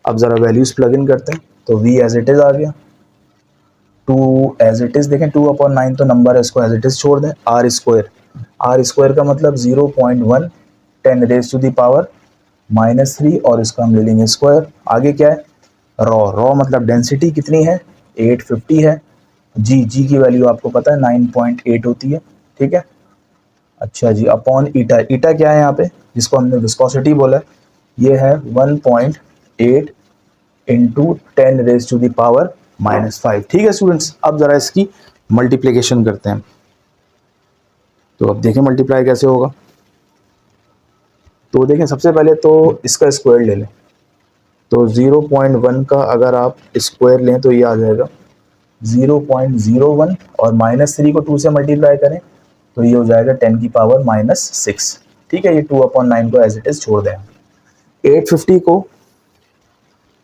अब ज़रा वैल्यूज़ प्लग इन करते हैं। तो V एज इट इज़ आ गया, 2 एज इट इज़, देखें 2/9 तो नंबर है, इसको एज इट इज़ छोड़ दें। आर स्क्वायर का मतलब 0.1 10⁻⁻3, और इसका हम ले लेंगे स्क्वायर। आगे क्या है, रॉ मतलब डेंसिटी कितनी है, 850 है। जी की वैल्यू आपको पता है 9.8 होती है। ठीक है, अच्छा जी, अपॉन ईटा क्या है यहाँ पे, जिसको हमने विस्कोसिटी बोला, ये है 1.8 इंटू 10⁻⁻5। ठीक है स्टूडेंट्स, अब ज़रा इसकी मल्टीप्लिकेशन करते हैं। तो अब देखें मल्टीप्लाई कैसे होगा। तो देखें सबसे पहले तो इसका स्क्वायर ले लें। तो 0.1 का अगर आप स्क्वायर लें तो ये आ जाएगा 0.01, और -3 को 2 से मल्टीप्लाई करें तो ये हो जाएगा 10⁻⁻6। ठीक है, ये 2/9 को एज इट इज़ छोड़ दें। 850 को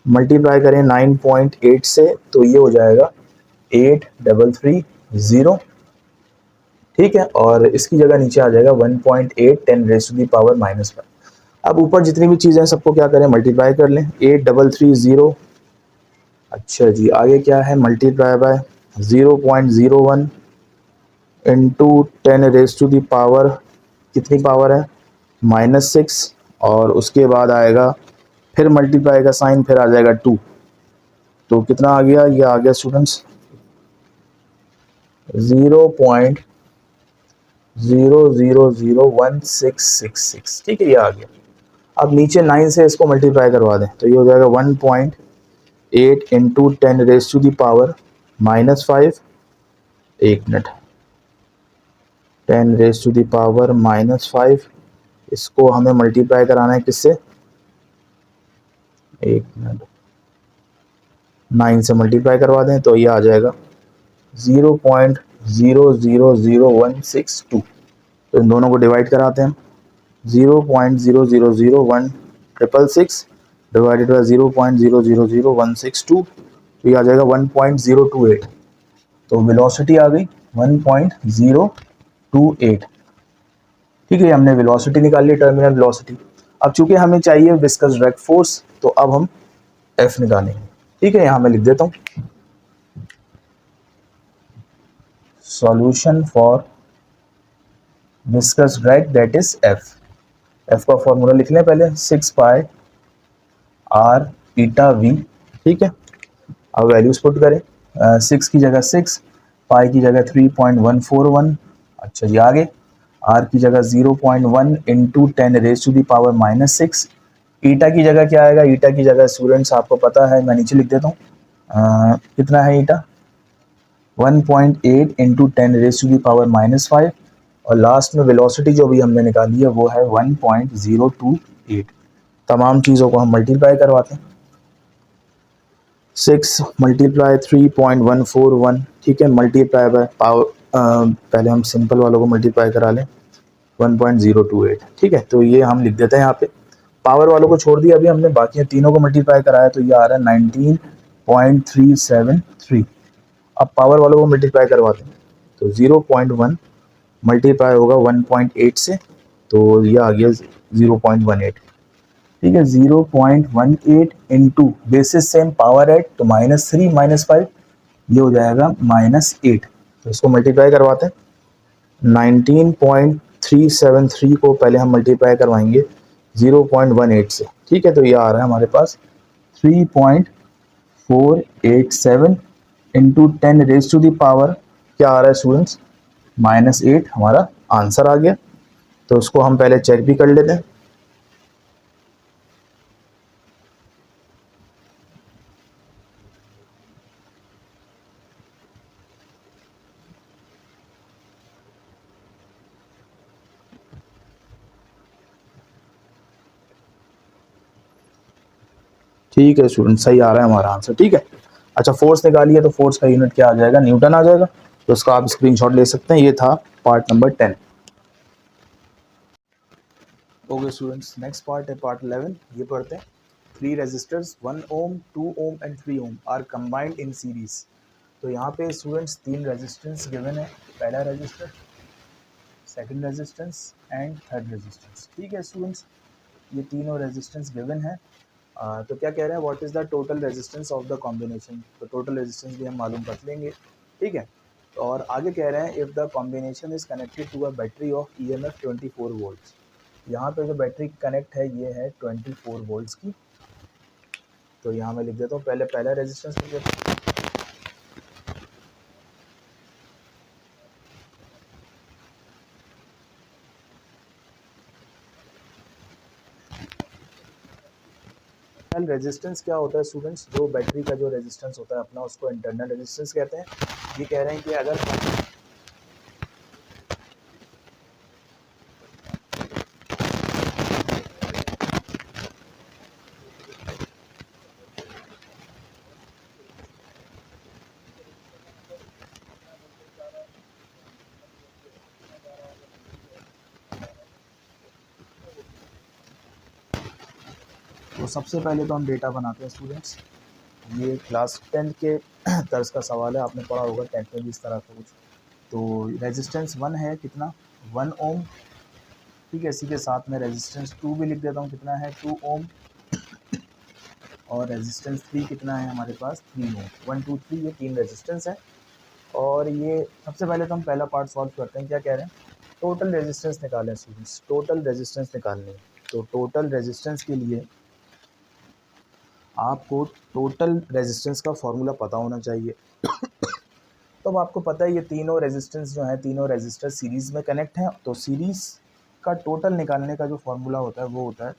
मल्टीप्लाई करें 9.8 से तो ये हो जाएगा 8330। ठीक है, और इसकी जगह नीचे आ जाएगा 1.8 10⁻⁻5। अब ऊपर जितनी भी चीज़ें हैं सबको क्या करें, मल्टीप्लाई कर लें। 8330, अच्छा जी, आगे क्या है, मल्टीप्लाई बाय 0.01 इंटू 10⁻⁻, कितनी पावर है, -6, और उसके बाद आएगा फिर मल्टीप्लाई का साइन, फिर आ जाएगा 2। तो कितना आ गया, ये आ गया स्टूडेंट्स 0.0001666। ठीक है, ये आ गया। अब नीचे 9 से इसको मल्टीप्लाई करवा दें तो ये हो जाएगा 1.8 इंटू 10⁻⁻5, एक मिनट, 10⁻⁻5, इसको हमें मल्टीप्लाई कराना है किससे, एक मिनट, 9 से मल्टीप्लाई करवा दें तो ये आ जाएगा 0.000162। तो इन दोनों को डिवाइड कराते हैं। 0.0001666 डिवाइडेड बाई 0.000162, तो ये आ जाएगा 1.028। तो वेलोसिटी आ गई 1.028। ठीक है, हमने वेलोसिटी निकाल ली, टर्मिनल वेलोसिटी। अब चूंकि हमें चाहिए विस्कस ड्रैग फोर्स, तो अब हम एफ निकालेंगे। ठीक है, यहाँ मैं लिख देता हूँ, solution for viscous drag that is F. F का फॉर्मूला लिख लें पहले, 6 पाई आर ईटा वी। ठीक है, अब वैल्यूज पुट करें। 6 की जगह 6, पाई की जगह 3.141। अच्छा जी, आगे आर की जगह 0.1 इंटू 10⁻⁻⁶। ईटा की जगह क्या आएगा? ईटा की जगह स्टूडेंट्स आपको पता है, मैं नीचे लिख देता हूँ। कितना है ईटा? 1.8 इंटू 10⁻⁻5। और लास्ट में वेलोसिटी जो भी हमने निकाली है वो है 1.028। तमाम चीज़ों को हम मल्टीप्लाई करवाते हैं। 6 मल्टीप्लाई 3.141, ठीक है, मल्टीप्लाई बाय पावर, पहले हम सिंपल वालों को मल्टीप्लाई करा लें, 1.028। ठीक है, तो ये हम लिख देते हैं यहाँ पे। पावर वालों को छोड़ दिया अभी हमने, बाकी तीनों को मल्टीप्लाई कराया तो ये आ रहा है 19.373। अब पावर वालों को मल्टीप्लाई करवाते हैं तो 0.1 मल्टीप्लाई होगा 1.8 से, तो ये आ गया 0.18। ठीक है, 0.18 into basis same power eight, तो -3 -5, ये हो जाएगा -8। तो इसको मल्टीप्लाई करवाते हैं। 19.373 को पहले हम मल्टीप्लाई करवाएंगे 0.18 से। ठीक है, तो ये आ रहा है हमारे पास 3.487 इंटू 10⁻⁻, क्या आ रहा है स्टूडेंट्स? -8 हमारा आंसर आ गया। तो उसको हम पहले चेक भी कर लेते हैं। ठीक है स्टूडेंट, सही आ रहा है हमारा आंसर। ठीक है, अच्छा फोर्स निकालिए, तो फोर्स का यूनिट क्या आ जाएगा? न्यूटन आ जाएगा। तो उसका आप स्क्रीनशॉट ले सकते हैं। ये था part number 10। Okay students, next part है पार्ट 11। ये पढ़ते हैं। 3 resistors 1 ohm, 2 ohm and 3 ohm are combined in series. तो यहाँ पे स्टूडेंट्स 3 रेजिस्टेंस गिवन है। पहला resistor, second resistance and third resistance. ठीक है स्टूडेंट्स, ये तीनों रेजिस्टेंस गिवन है। तो क्या कह रहे हैं? What is the total resistance of the combination. तो टोटल रेजिस्टेंस भी हम मालूम कर लेंगे। ठीक है, और आगे कह रहे हैं if the combination is connected to a battery of EMF 24 volts. यहाँ पे जो बैटरी कनेक्ट है ये है 24 वोल्ट्स की। तो यहाँ मैं लिख देता हूँ, पहले पहला रेजिस्टेंस लिख देता हूँ। इंटरनल रेजिस्टेंस क्या होता है स्टूडेंट्स? जो बैटरी का जो रेजिस्टेंस होता है अपना, उसको इंटरनल रेजिस्टेंस कहते हैं। ये कह रहे हैं कि अगर तो सबसे पहले तो हम डेटा बनाते हैं स्टूडेंट्स। ये क्लास 10 के तर्ज का सवाल है, आपने पढ़ा होगा 10th में भी इस तरह का कुछ। तो रेजिस्टेंस 1 है कितना? 1 ओम। ठीक है, इसी के साथ में रेजिस्टेंस 2 भी लिख देता हूँ, कितना है? 2 ओम। और रेजिस्टेंस 3 कितना है हमारे पास? 3 ओम। 1 2 3, ये 3 रेजिस्टेंस है। और ये सबसे पहले तो हम पहला पार्ट सॉल्व करते हैं। क्या कह रहे हैं? टोटल रेजिस्टेंस निकालें स्टूडेंट्स, टोटल रेजिस्टेंस निकालनी है। तो टोटल रेजिस्टेंस के लिए आपको टोटल रेजिस्टेंस का फॉर्मूला पता होना चाहिए। तो अब आपको पता है ये तीनों रेजिस्टेंस जो है, तीनों रेजिस्टर सीरीज़ में कनेक्ट हैं। तो सीरीज़ का टोटल निकालने का जो फॉर्मूला होता है वो होता है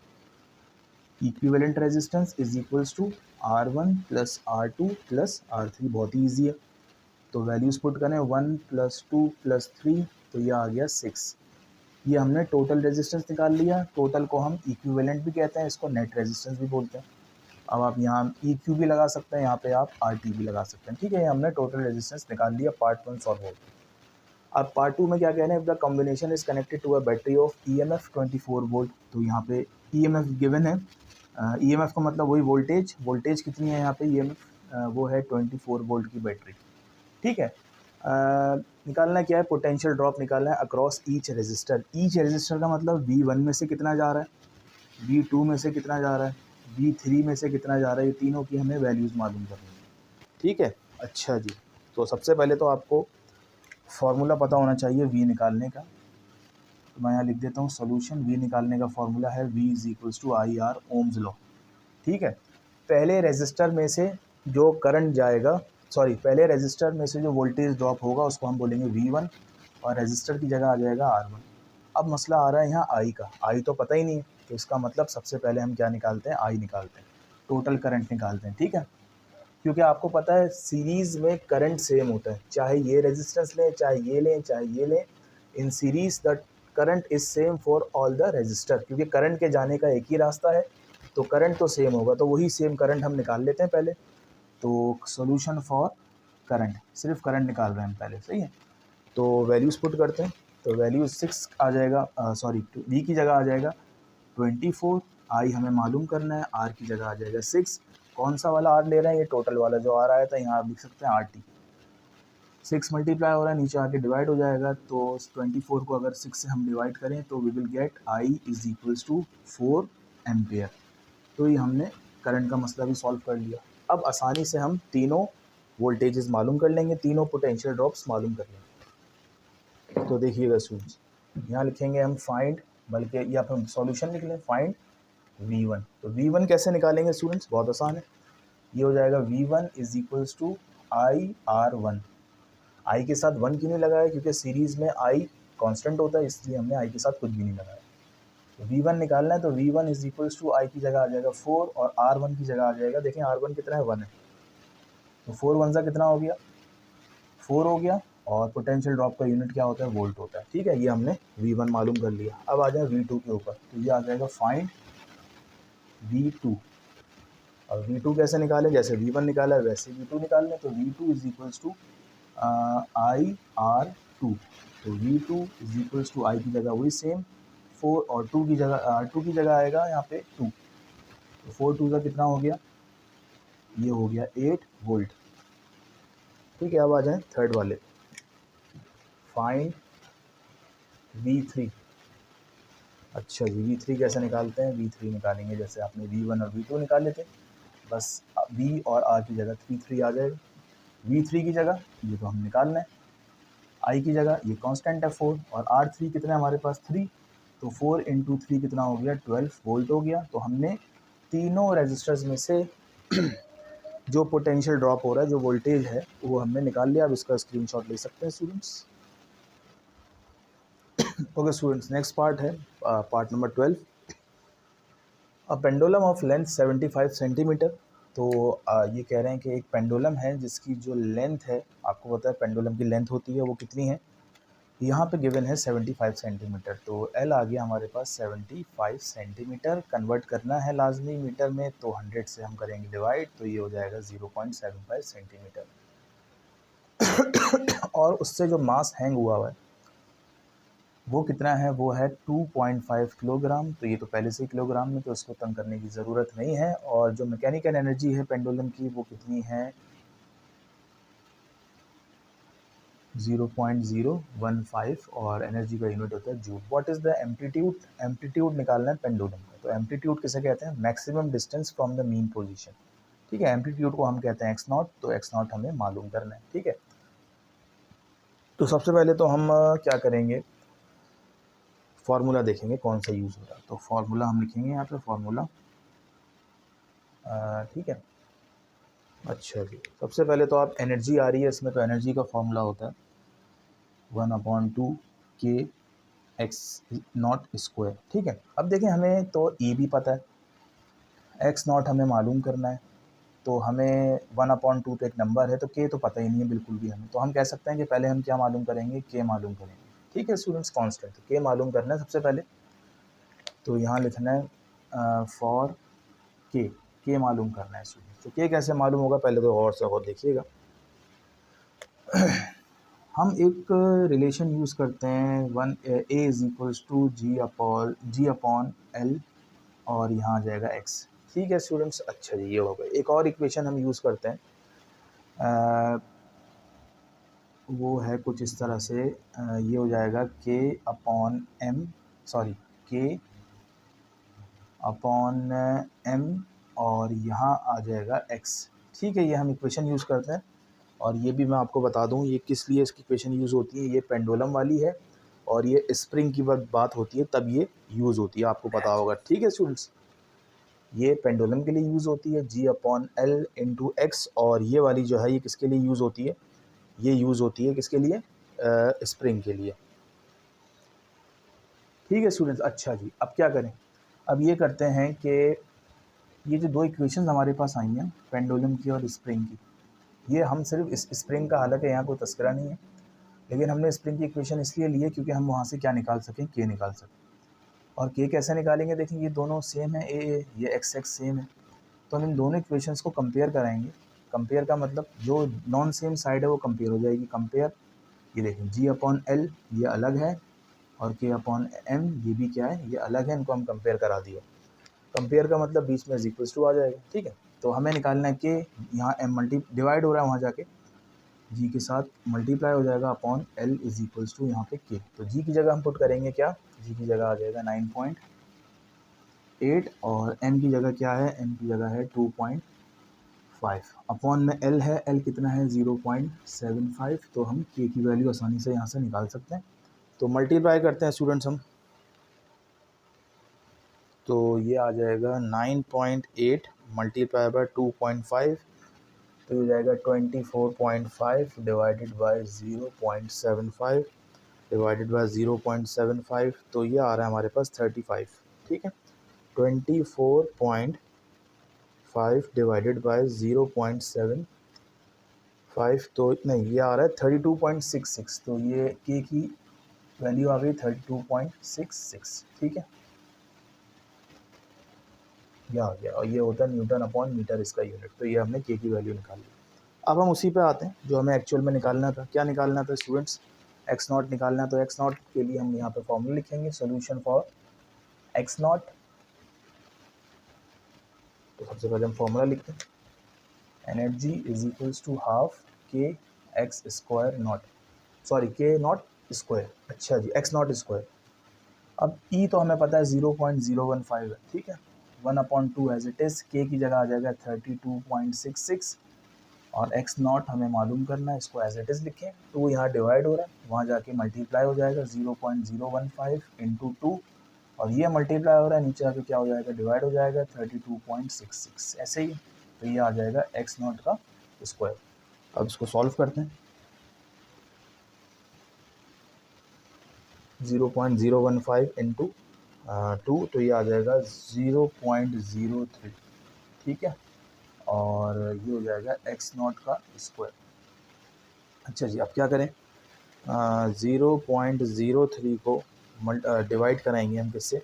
equivalent resistance is equals to R1 plus R2 plus R3। बहुत ही ईजी है। तो वैल्यूज़ पुट करें, 1 प्लस 2 प्लस 3, तो ये आ गया 6। ये हमने टोटल रेजिस्टेंस निकाल लिया। टोटल को हम इक्विवेलेंट भी कहते हैं, इसको नेट रेजिस्टेंस भी बोलते हैं। अब आप यहाँ EQ भी लगा सकते हैं, यहाँ पे आप RT भी लगा सकते हैं। ठीक है, ये हमने टोटल रेजिस्टेंस निकाल लिया। पार्ट 1 सॉल्व हो गया। अब पार्ट 2 में क्या कह रहे हैं? If the combination is connected to a battery of EMF 24 volt. तो यहाँ पे EMF गिवन है। EMF का मतलब वही वोल्टेज। वोल्टेज कितनी है यहाँ पे? EMF वो है 24 वोल्ट की बैटरी। ठीक है, निकालना क्या है? पोटेंशियल ड्रॉप निकालना है across each resistor. Each resistor का मतलब V1 में से कितना जा रहा है, V2 में से कितना जा रहा है, V3 में से कितना जा रहा है। ये तीनों की हमें वैल्यूज़ मालूम करनी है। ठीक है, अच्छा जी। तो सबसे पहले तो आपको फार्मूला पता होना चाहिए V निकालने का, तो मैं यहाँ लिख देता हूँ सोल्यूशन। V निकालने का फार्मूला है V is equals to I R Ohm's law. ठीक है, पहले रेजिस्टर में से जो करंट जाएगा, सॉरी पहले रेजिस्टर में से जो वोल्टेज ड्रॉप होगा उसको हम बोलेंगे V1 और रेजिस्टर की जगह आ जाएगा R1। अब मसला आ रहा है यहाँ I का, I तो पता ही नहीं है, तो इसका मतलब सबसे पहले हम क्या निकालते हैं, I निकालते हैं, टोटल करंट निकालते हैं। ठीक है, क्योंकि आपको पता है सीरीज़ में करंट सेम होता है, चाहे ये रेजिस्टेंस लें, चाहे ये लें, चाहे ये लें, in series the current is same for all the resistor, क्योंकि करंट के जाने का एक ही रास्ता है, तो करंट तो सेम होगा, तो वही सेम करंट हम निकाल लेते हैं पहले। तो सॉल्यूशन फॉर करंट, सिर्फ करंट निकाल रहे हैं हम पहले, सही है। तो वैल्यूज़ पुट करते हैं, तो वैल्यू 6 आ जाएगा, सॉरी V की जगह आ जाएगा 24, I हमें मालूम करना है, R की जगह आ जाएगा 6। कौन सा वाला R ले रहे हैं, ये टोटल वाला जो R आया था, यहाँ आप लिख सकते हैं RT। 6 मल्टीप्लाई हो रहा है, नीचे आके डिवाइड हो जाएगा, तो 24 को अगर 6 से हम डिवाइड करें तो we will get I is equals to 4 ampere. तो ये हमने करंट का मसला भी सॉल्व कर लिया। अब आसानी से हम तीनों वोल्टेजेस मालूम कर लेंगे, तीनों पोटेंशियल ड्रॉप्स मालूम कर लेंगे। तो देखिएगा स्टूडेंट्स, यहाँ लिखेंगे हम फाइंड, बल्कि या फिर सॉल्यूशन लिख लें, फाइंड V1। तो V1 कैसे निकालेंगे स्टूडेंट्स, बहुत आसान है, ये हो जाएगा V1 is equals to IR1। I के साथ 1 क्यों नहीं लगाया, क्योंकि सीरीज़ में I कांस्टेंट होता है, इसलिए हमने I के साथ कुछ भी नहीं लगाया। तो V1 निकालना है, तो V1 is equals to I की जगह आ जाएगा 4 और R1 की जगह आ जाएगा, देखें R1 कितना है, 1 है, तो 4 1 सा कितना हो गया, 4 हो गया। और पोटेंशियल ड्रॉप का यूनिट क्या होता है, वोल्ट होता है। ठीक है, ये हमने V1 मालूम कर लिया। अब आ जाए V2 के ऊपर, तो ये आ जाएगा फाइंड V2। अब V2 कैसे निकालें, जैसे V1 निकाला है वैसे V2 निकाल लें, तो V2 is equals to IR2। तो V2 is equals to I की जगह वही सेम 4 और 2 की जगह R2 की जगह आएगा यहाँ पे 2, तो 4 2 का कितना हो गया, ये हो गया 8 वोल्ट। ठीक है, अब आ जाए थर्ड वाले, फाइंड V3। अच्छा जी, V3 कैसे निकालते हैं, V3 निकालेंगे जैसे आपने V1 और V2 निकाले थे, बस V और R की जगह 3 आ जाएगा। V3 की जगह ये तो हम निकालना है, I की जगह ये कांस्टेंट है 4 और R3 कितना है हमारे पास 3, तो 4 इंटू 3 कितना हो गया, 12 वोल्ट हो गया। तो हमने तीनों रेजिस्टर्स में से जो पोटेंशियल ड्रॉप हो रहा है, जो वोल्टेज है, वो हमने निकाल लिया। अब इसका स्क्रीनशॉट ले सकते हैं students. Okay students, next part है part number 12, a pendulum of length 75 centimetre. तो ये कह रहे हैं कि एक पेंडुलम है जिसकी जो लेंथ है, आपको पता है पेंडुलम की लेंथ होती है वो कितनी है, यहाँ पे गिवन है 75 सेंटीमीटर। तो एल आ गया हमारे पास 75 सेंटीमीटर, कन्वर्ट करना है लाजमी मीटर में, तो 100 से हम करेंगे डिवाइड, तो ये हो जाएगा 0.75 सेंटीमीटर। और उससे जो मास हैंग हुआ है वो कितना है, वो है 2.5 किलोग्राम। तो ये तो पहले से ही किलोग्राम में, तो इसको तंग करने की ज़रूरत नहीं है। और जो मैकेनिकल एनर्जी है पेंडुलम की, वो कितनी है, 0.015, और एनर्जी का यूनिट होता है joule. What is the amplitude, amplitude निकालना है पेंडुलम का। तो एम्पलीट्यूड किसे कहते हैं, maximum distance from the mean position. ठीक है, एम्पलीट्यूड को हम कहते हैं x0, तो x0 हमें मालूम करना है। ठीक है, तो सबसे पहले तो हम क्या करेंगे, फार्मूला देखेंगे कौन सा यूज़ हो रहा है। तो फार्मूला हम लिखेंगे यहाँ पे, फार्मूला, ठीक है। अच्छा जी, सबसे पहले तो आप एनर्जी आ रही है इसमें, तो एनर्जी का फार्मूला होता है 1/2 के एक्स नॉट स्क्वायर। ठीक है, अब देखें हमें तो ए भी पता है, एक्स नॉट हमें मालूम करना है, तो हमें 1/2 पे एक नंबर है, तो के तो पता ही नहीं है बिल्कुल भी हमें, तो हम कह सकते हैं कि पहले हम क्या मालूम करेंगे, के मालूम करेंगे। ठीक है स्टूडेंट्स, कांस्टेंट, तो के मालूम करना है सबसे पहले। तो यहाँ लिखना है फॉर के मालूम करना है स्टूडेंट्स। तो के कैसे मालूम होगा, पहले तो और से और देखिएगा। हम एक रिलेशन यूज़ करते हैं, A is equals to G upon L, और यहाँ आ जाएगा x। ठीक है स्टूडेंट्स, अच्छा जी, ये हो गया। एक और इक्वेशन हम यूज़ करते हैं, वो है कुछ इस तरह से, ये हो जाएगा k upon m, sorry k upon m, और यहाँ आ जाएगा x। ठीक है, ये हम इक्वेशन यूज़ करते हैं। और ये भी मैं आपको बता दूं ये किस लिए इसकी इक्वेशन यूज़ होती है। ये पेंडुलम वाली है और ये स्प्रिंग की बात होती है तब ये यूज़ होती है, आपको पता होगा। ठीक है स्टूडेंट्स, ये पेंडुलम के लिए यूज़ होती है G/L इंटू एक्स, और ये वाली जो है ये किसके लिए यूज़ होती है, ये यूज़ होती है किसके लिए, स्प्रिंग के लिए। ठीक है स्टूडेंट्स। अच्छा जी, अब क्या करें, अब ये करते हैं कि ये जो दो इक्वेशन हमारे पास आई हैं पेंडुलम की और स्प्रिंग की, ये हम सिर्फ इस स्प्रिंग का, हालांकि यहाँ कोई तस्करा नहीं है, लेकिन हमने स्प्रिंग की इक्वेशन इसलिए ली है क्योंकि हम वहाँ से क्या निकाल सकें, के निकाल सकें। और के कैसे निकालेंगे, देखें ये दोनों सेम है, ए ये एक्स एक्स सेम है, तो हम इन दोनों इक्वेशंस को कंपेयर कराएंगे। कंपेयर का मतलब जो नॉन सेम साइड है वो कंपेयर हो जाएगी। कंपेयर, ये देखें G/L ये अलग है और K/M ये भी क्या है, ये अलग है, इनको हम कंपेयर करा दिए। कंपेयर का मतलब बीच में इक्वल्स टू आ जाएगा। ठीक है, तो हमें निकालना है कि यहाँ M मल्टी डिवाइड हो रहा है, वहाँ जाके G के साथ मल्टीप्लाई हो जाएगा upon L is equals to यहाँ पे K। तो G की जगह हम पुट करेंगे क्या, G की जगह आ जाएगा 9.8 और M की जगह क्या है, M की जगह है 2.5 अपॉन में L है, L कितना है 0.75, तो हम K की वैल्यू आसानी से यहाँ से निकाल सकते हैं। तो मल्टीप्लाई करते हैं स्टूडेंट्स हम, तो ये आ जाएगा 9.8 मल्टीप्लाई बाय 2.5, तो ये जाएगा 24.5 डिवाइडेड बाय 0.75 डिवाइडेड बाय 0.75, तो ये आ रहा है हमारे पास 35। ठीक है, 24.5 डिवाइडेड बाय 0.75, तो नहीं ये आ रहा है 32.66, तो ये के की वैल्यू आ गई 32.66। ठीक है, यह आ गया, और ये होता है न्यूटन अपॉन मीटर इसका यूनिट, तो ये हमने के की वैल्यू निकाल ली। अब हम उसी पे आते हैं जो हमें एक्चुअल में निकालना था। क्या निकालना था स्टूडेंट्स, एक्स नॉट निकालना है। तो एक्स नॉट के लिए हम यहाँ पे फॉर्मूला लिखेंगे, सोल्यूशन फॉर एक्स नॉट। तो सबसे पहले हम फॉर्मूला लिखते हैं, energy is equals to half K X square naught, sorry K naught square, अच्छा जी एक्स नॉट स्क्वायर। अब ई तो हमें पता है 0.015 है। ठीक है, 1/2 एज इट इज़, के की जगह आ जाएगा 32.66 और एक्स नॉट हमें मालूम करना है, इसको एज इट इज़ लिखें। 2 यहाँ डिवाइड हो रहा है, वहाँ जाके मल्टीप्लाई हो जाएगा 0.015 इंटू 2, और ये मल्टीप्लाई हो रहा है, नीचे आके क्या हो जाएगा, डिवाइड हो जाएगा 32.66, ऐसे ही। तो ये आ जाएगा एक्स नॉट का स्क्वायर। अब इसको सॉल्व करते हैं, 0.015 इंटू 2, तो ये आ जाएगा 0.03। ठीक है, और ये हो जाएगा एक्स नॉट का स्क्वायर। अच्छा जी, अब क्या करें, 0.03 को डिवाइड कराएंगे हम किससे,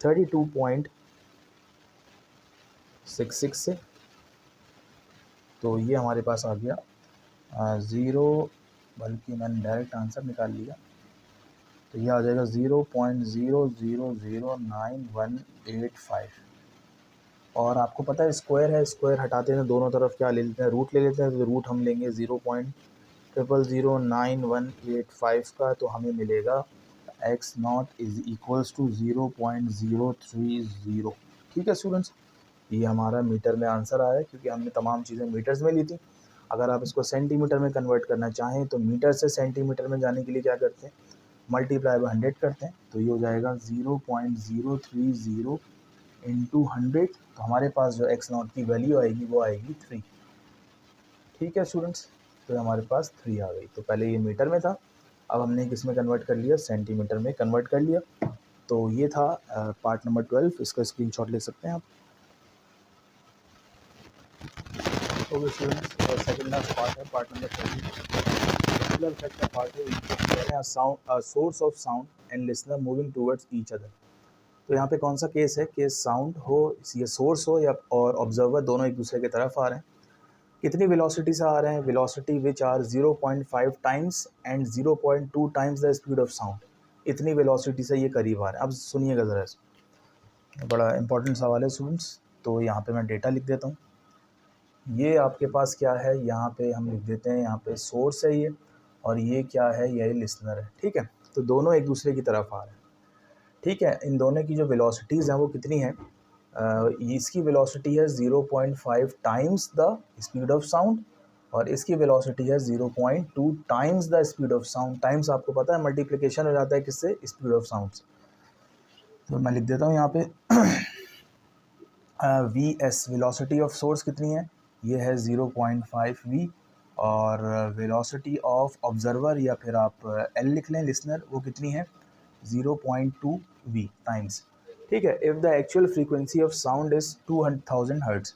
32.66 से, तो ये हमारे पास आ गया 0, बल्कि मैंने डायरेक्ट आंसर निकाल लिया, तो ये आ जाएगा 0.000918 और आपको पता है स्क्वायर है, स्क्वायर हटाते हैं दोनों तरफ क्या ले लेते हैं, रूट ले लेते हैं, तो रूट हम लेंगे 0.000918 का, तो हमें मिलेगा X naught is equals to 0.030। ठीक है स्टूडेंट्स, ये हमारा मीटर में आंसर आया क्योंकि हमने तमाम चीज़ें मीटर्स में ली थी। अगर आप इसको सेंटीमीटर में कन्वर्ट करना चाहें तो मीटर से सेंटीमीटर में जाने के लिए क्या करते हैं, मल्टीप्लाई बाय 100 करते हैं, तो ये हो जाएगा 0.030 इंटू 100, तो हमारे पास जो एक्स नॉट की वैल्यू आएगी वो आएगी 3। ठीक है स्टूडेंट्स, तो हमारे पास 3 आ गई। तो पहले ये मीटर में था, अब हमने किस में कन्वर्ट कर लिया, सेंटीमीटर में कन्वर्ट कर लिया। तो ये था पार्ट नंबर 12, इसका स्क्रीनशॉट ले सकते हैं आप। ओके स्टूडेंट्स, और सेकंड लास्ट पार्ट है पार्ट नंबर 13, सिंगुलर इफेक्ट का पार्ट है। Sound, source of sound and listener moving towards each other. तो यहाँ पे कौन सा केस है, केस साउंड हो, ये सोर्स हो या और ऑब्जर्वर दोनों एक दूसरे की तरफ आ रहे हैं। कितनी वेलोसिटी से आ रहे हैं, velocity which are 0.5 times and 0.2 times the speed of sound, इतनी वेलोसिटी से ये करीब आ रहे हैं। अब सुनिएगा ज़रा, बड़ा इंपॉर्टेंट सवाल है स्टूडेंट्स। तो यहाँ पे मैं डेटा लिख देता हूँ। ये आपके पास क्या है, यहाँ पे हम लिख देते हैं, यहाँ पे सोर्स है ये, और ये क्या है, ये लिसनर है। ठीक है, तो दोनों एक दूसरे की तरफ आ रहे हैं। ठीक है, इन दोनों की जो वेलोसिटीज़ हैं वो कितनी है, इसकी वेलोसिटी है 0.5 times the speed of sound, और इसकी वेलोसिटी है 0.2 times the speed of sound. Times आपको पता है मल्टीप्लिकेशन हो जाता है किससे, स्पीड ऑफ साउंड से। तो मैं लिख देता हूँ यहाँ पे V S velocity of source कितनी है, ये है 0.5 वी, और वेलोसिटी ऑफ ऑब्जर्वर या फिर आप एल लिख लें लिसनर, वो कितनी है 0.2 वी टाइम्स। ठीक है। If the actual frequency of sound is 200,000 hertz,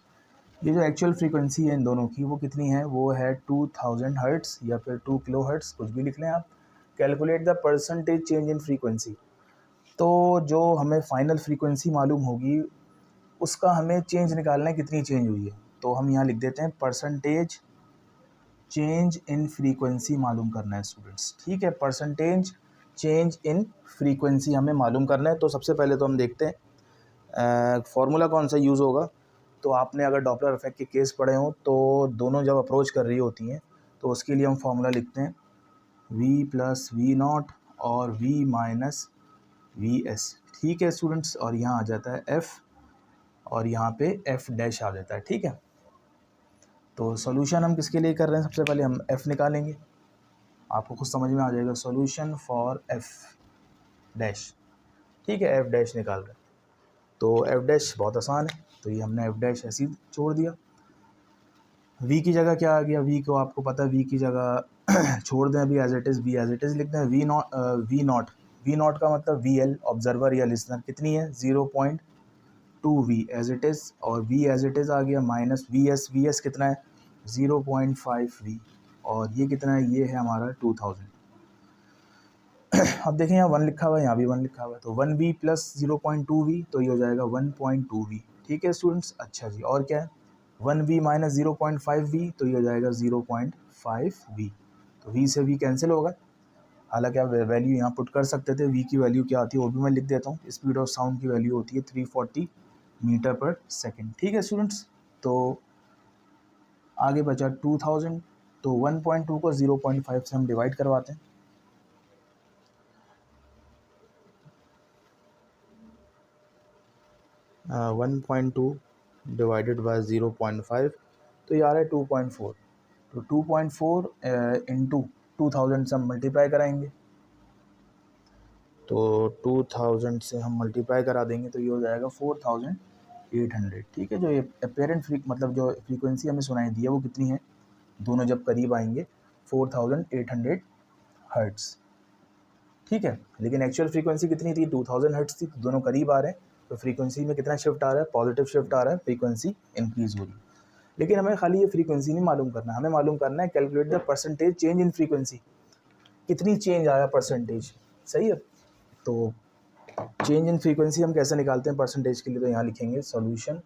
ये जो एक्चुअल फ्रीक्वेंसी है इन दोनों की वो कितनी है, वो है 2000 हर्ट्ज़ या फिर 2 किलो हर्ट्ज़, कुछ भी लिख लें आप। Calculate the percentage change in frequency, तो जो हमें फाइनल फ्रीक्वेंसी मालूम होगी उसका हमें चेंज निकालना है, कितनी चेंज हुई है। तो हम यहाँ लिख देते हैं परसेंटेज चेंज इन फ्रीक्वेंसी मालूम करना है स्टूडेंट्स। ठीक है, परसेंटेज चेंज इन फ्रीक्वेंसी हमें मालूम करना है। तो सबसे पहले तो हम देखते हैं फॉर्मूला कौन सा यूज़ होगा। तो आपने अगर डॉपलर इफेक्ट के केस पढ़े हों तो दोनों जब अप्रोच कर रही होती हैं तो उसके लिए हम फार्मूला लिखते हैं v प्लस वी नॉट और v माइनस वी एस। ठीक है स्टूडेंट्स, और यहाँ आ जाता है f और यहाँ पे f डैश आ जाता है। ठीक है, तो सॉल्यूशन हम किसके लिए कर रहे हैं, सबसे पहले हम f निकालेंगे, आपको खुद समझ में आ जाएगा। सॉल्यूशन फॉर f डैश, ठीक है, f डैश निकाल रहे हैं। तो f डैश बहुत आसान है, तो ये हमने f डैश ऐसे ही छोड़ दिया। v की जगह क्या आ गया, v को आपको पता है v की जगह छोड़ दें अभी as it is, v as it is लिखते हैं। वी नॉट का मतलब वी एल ऑब्जर्वर या लिसनर कितनी है 0.2 वी एज इट इज़, और v एज इट इज़ आ गया माइनस वी एस कितना है 0.5 वी, और ये कितना है, ये है हमारा 2000। अब देखें यहाँ 1 लिखा हुआ है, यहाँ भी 1 लिखा हुआ है, तो 1 वी प्लस 0.2 वी, तो ये हो जाएगा 1.2 वी। ठीक है स्टूडेंट्स, अच्छा जी, और क्या है 1 वी माइनस 0.5 वी, तो ये हो जाएगा 0.5 वी। तो वी से वी कैंसिल होगा, हालांकि आप वैल्यू यहाँ पुट कर सकते थे। वी की वैल्यू क्या आती है वो भी मैं लिख देता हूँ। स्पीड ऑफ साउंड की वैल्यू होती है 340 मीटर पर सेकेंड। ठीक है स्टूडेंट्स, तो आगे बचा 2000, तो 1.2 को 0.5 से हम डिवाइड करवाते हैं। 1.2 डिवाइडेड बाय 0.5, तो ये आ रहा है 2.4। तो 2.4 इंटू 2000 से हम मल्टीप्लाई कराएंगे, तो 2000 से हम मल्टीप्लाई करा देंगे तो ये हो जाएगा 4800। ठीक है, जो ये अपेरेंट मतलब जो फ्रीक्वेंसी हमें सुनाई दी है वो कितनी है, दोनों जब करीब आएंगे 4800 हर्ट्ज़। ठीक है, लेकिन एक्चुअल फ्रीक्वेंसी कितनी थी 2000 हर्ट्ज़ थी, तो दोनों करीब आ रहे हैं, तो फ्रीक्वेंसी में कितना शिफ्ट आ रहा है, पॉजिटिव शिफ्ट आ रहा है, फ्रीक्वेंसी इंक्रीज हो रही है। लेकिन हमें खाली ये फ्रीक्वेंसी नहीं मालूम करना, हमें मालूम करना है calculate the percentage change in frequency, कितनी चेंज आया परसेंटेज। सही है, तो चेंज इन फ्रीक्वेंसी हम कैसे निकालते हैं परसेंटेज के लिए, तो यहाँ लिखेंगे solution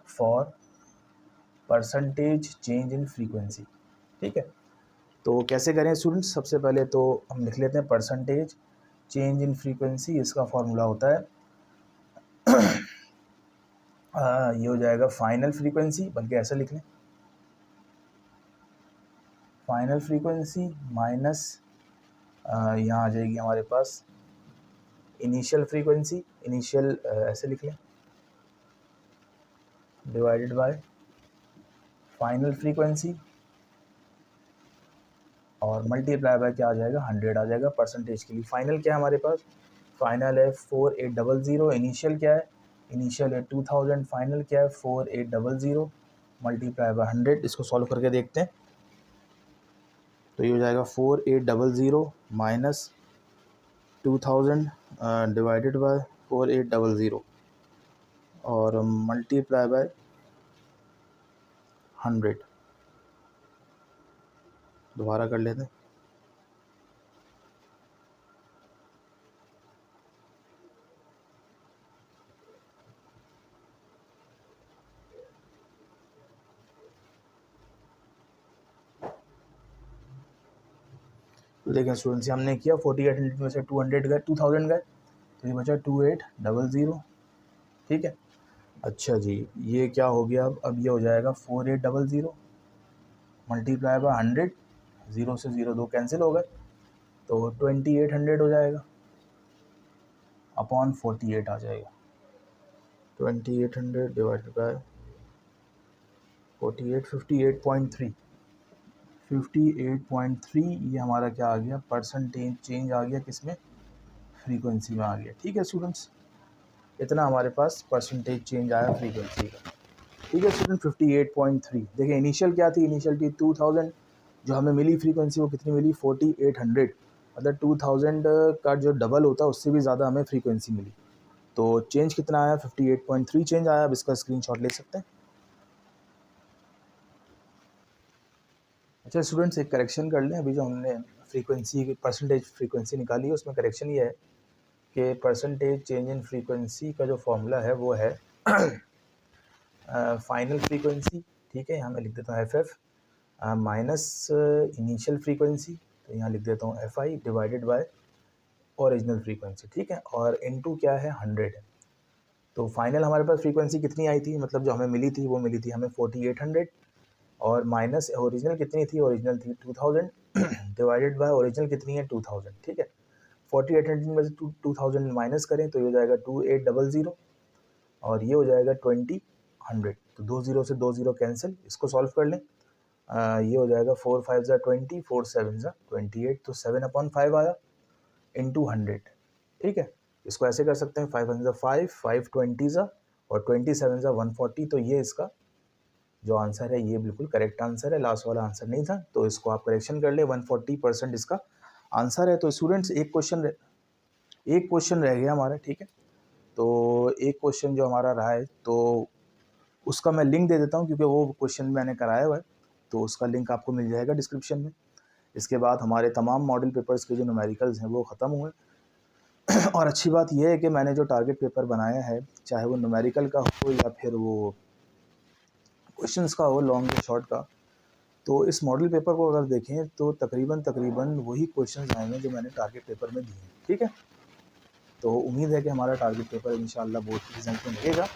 for percentage change in frequency. ठीक है, तो कैसे करें स्टूडेंट्स, सबसे पहले तो हम लिख लेते हैं परसेंटेज चेंज इन फ्रीक्वेंसी, इसका फॉर्मूला होता है ये हो जाएगा फाइनल फ्रीक्वेंसी, बल्कि ऐसा लिख लें फाइनल फ्रीक्वेंसी माइनस यहाँ आ जाएगी हमारे पास इनिशियल फ्रीक्वेंसी, इनिशियल ऐसे लिख लें डिवाइडेड बाय फाइनल फ्रीक्वेंसी, और मल्टीप्लाई बाय क्या आ जाएगा 100 आ जाएगा परसेंटेज के लिए। फाइनल क्या है हमारे पास, फाइनल है 4800, इनिशियल क्या है, इनिशियल है 2000, फाइनल क्या है 4800 मल्टीप्लाई बाय 100। इसको सॉल्व करके देखते हैं, तो ये हो जाएगा 4800 माइनस 2000 डिवाइडेड बाय 4800 और मल्टीप्लाई बाय 100। दोबारा कर लेते हैं, तो देखें स्टूडेंट्स हमने किया 4800 में से 200 गए, 2000 गए, तो ये बचा 2800। ठीक है, अच्छा जी, ये क्या हो गया, अब ये हो जाएगा 4800 मल्टीप्लाई बाय 100, 0 से 0 2 कैंसिल हो गए, तो 2800 हो जाएगा अपॉन 48 आ जाएगा। 2800 डिवाइडेड बाय 48, 58.3, 58.3 ये हमारा क्या आ गया, परसेंटेज चेंज आ गया, किसमें, फ्रीक्वेंसी में आ गया। ठीक है स्टूडेंट्स, इतना हमारे पास परसेंटेज चेंज आया फ्रीक्वेंसी का। ठीक है स्टूडेंट, 58.3। देखिए इनिशियल क्या थी, इनिशियल थी 2000, जो हमें मिली फ्रीक्वेंसी वो कितनी मिली, 4800। मतलब 2000 का जो डबल होता है उससे भी ज़्यादा हमें फ्रीक्वेंसी मिली। तो चेंज कितना आया, 58.3 चेंज आया। अब इसका स्क्रीनशॉट ले सकते हैं। अच्छा स्टूडेंट्स, एक करेक्शन कर लें। अभी जो हमने फ्रीक्वेंसी परसेंटेज फ्रीक्वेंसी निकाली है उसमें करेक्शन ये है कि परसेंटेज चेंज इन फ्रीक्वेंसी का जो फॉर्मूला है वो है फाइनल फ्रीक्वेंसी। ठीक है, यहाँ मैं लिख देता हूँ F F minus initial frequency, तो यहाँ लिख देता हूँ F I divided by original frequency. ठीक है, और इनटू क्या है, 100। तो फाइनल हमारे पास फ्रीक्वेंसी कितनी आई थी, मतलब जो हमें मिली थी वो मिली थी हमें 4800, और माइनस ओरिजिनल कितनी थी, ओरिजिनल थी 2000 डिवाइडेड बाय ओरिजिनल कितनी है, 2000। ठीक है, 4800 में से 2000 माइनस करें तो ये हो जाएगा 2800, और ये हो जाएगा 2000। तो 20 से 20 कैंसिल, इसको सॉल्व कर लें। ये हो जाएगा 4 5 ज़ा 20, 4 7 ज़ा 28, तो 7/5 आया इंटू 100। ठीक है, इसको ऐसे कर सकते हैं, 5 1 ज़ा 5, 5 20 ज़ा और 27 ज़ा 140। तो ये इसका जो आंसर है ये बिल्कुल करेक्ट आंसर है, लास्ट वाला आंसर नहीं था। तो इसको आप करेक्शन कर ले, 140% इसका आंसर है। तो स्टूडेंट्स एक क्वेश्चन रह गया हमारा। ठीक है, तो एक क्वेश्चन जो हमारा रहा है तो उसका मैं लिंक दे देता हूँ, क्योंकि वो क्वेश्चन मैंने कराया हुआ है, तो उसका लिंक आपको मिल जाएगा डिस्क्रिप्शन में। इसके बाद हमारे तमाम मॉडल पेपर्स के जो न्यूमेरिकल्स हैं वो ख़त्म हुए। और अच्छी बात यह है कि मैंने जो टारगेट पेपर बनाया है, चाहे वो न्यूमेरिकल का हो या फिर वो क्वेश्चंस का हो, लॉन्ग या शॉर्ट का, तो इस मॉडल पेपर को अगर देखें तो तकरीबन वही क्वेश्चंस आएंगे जो मैंने टारगेट पेपर में दिए हैं। ठीक है, तो उम्मीद है कि हमारा टारगेट पेपर इंशाल्लाह बोर्ड के रिजल्ट में लगेगा।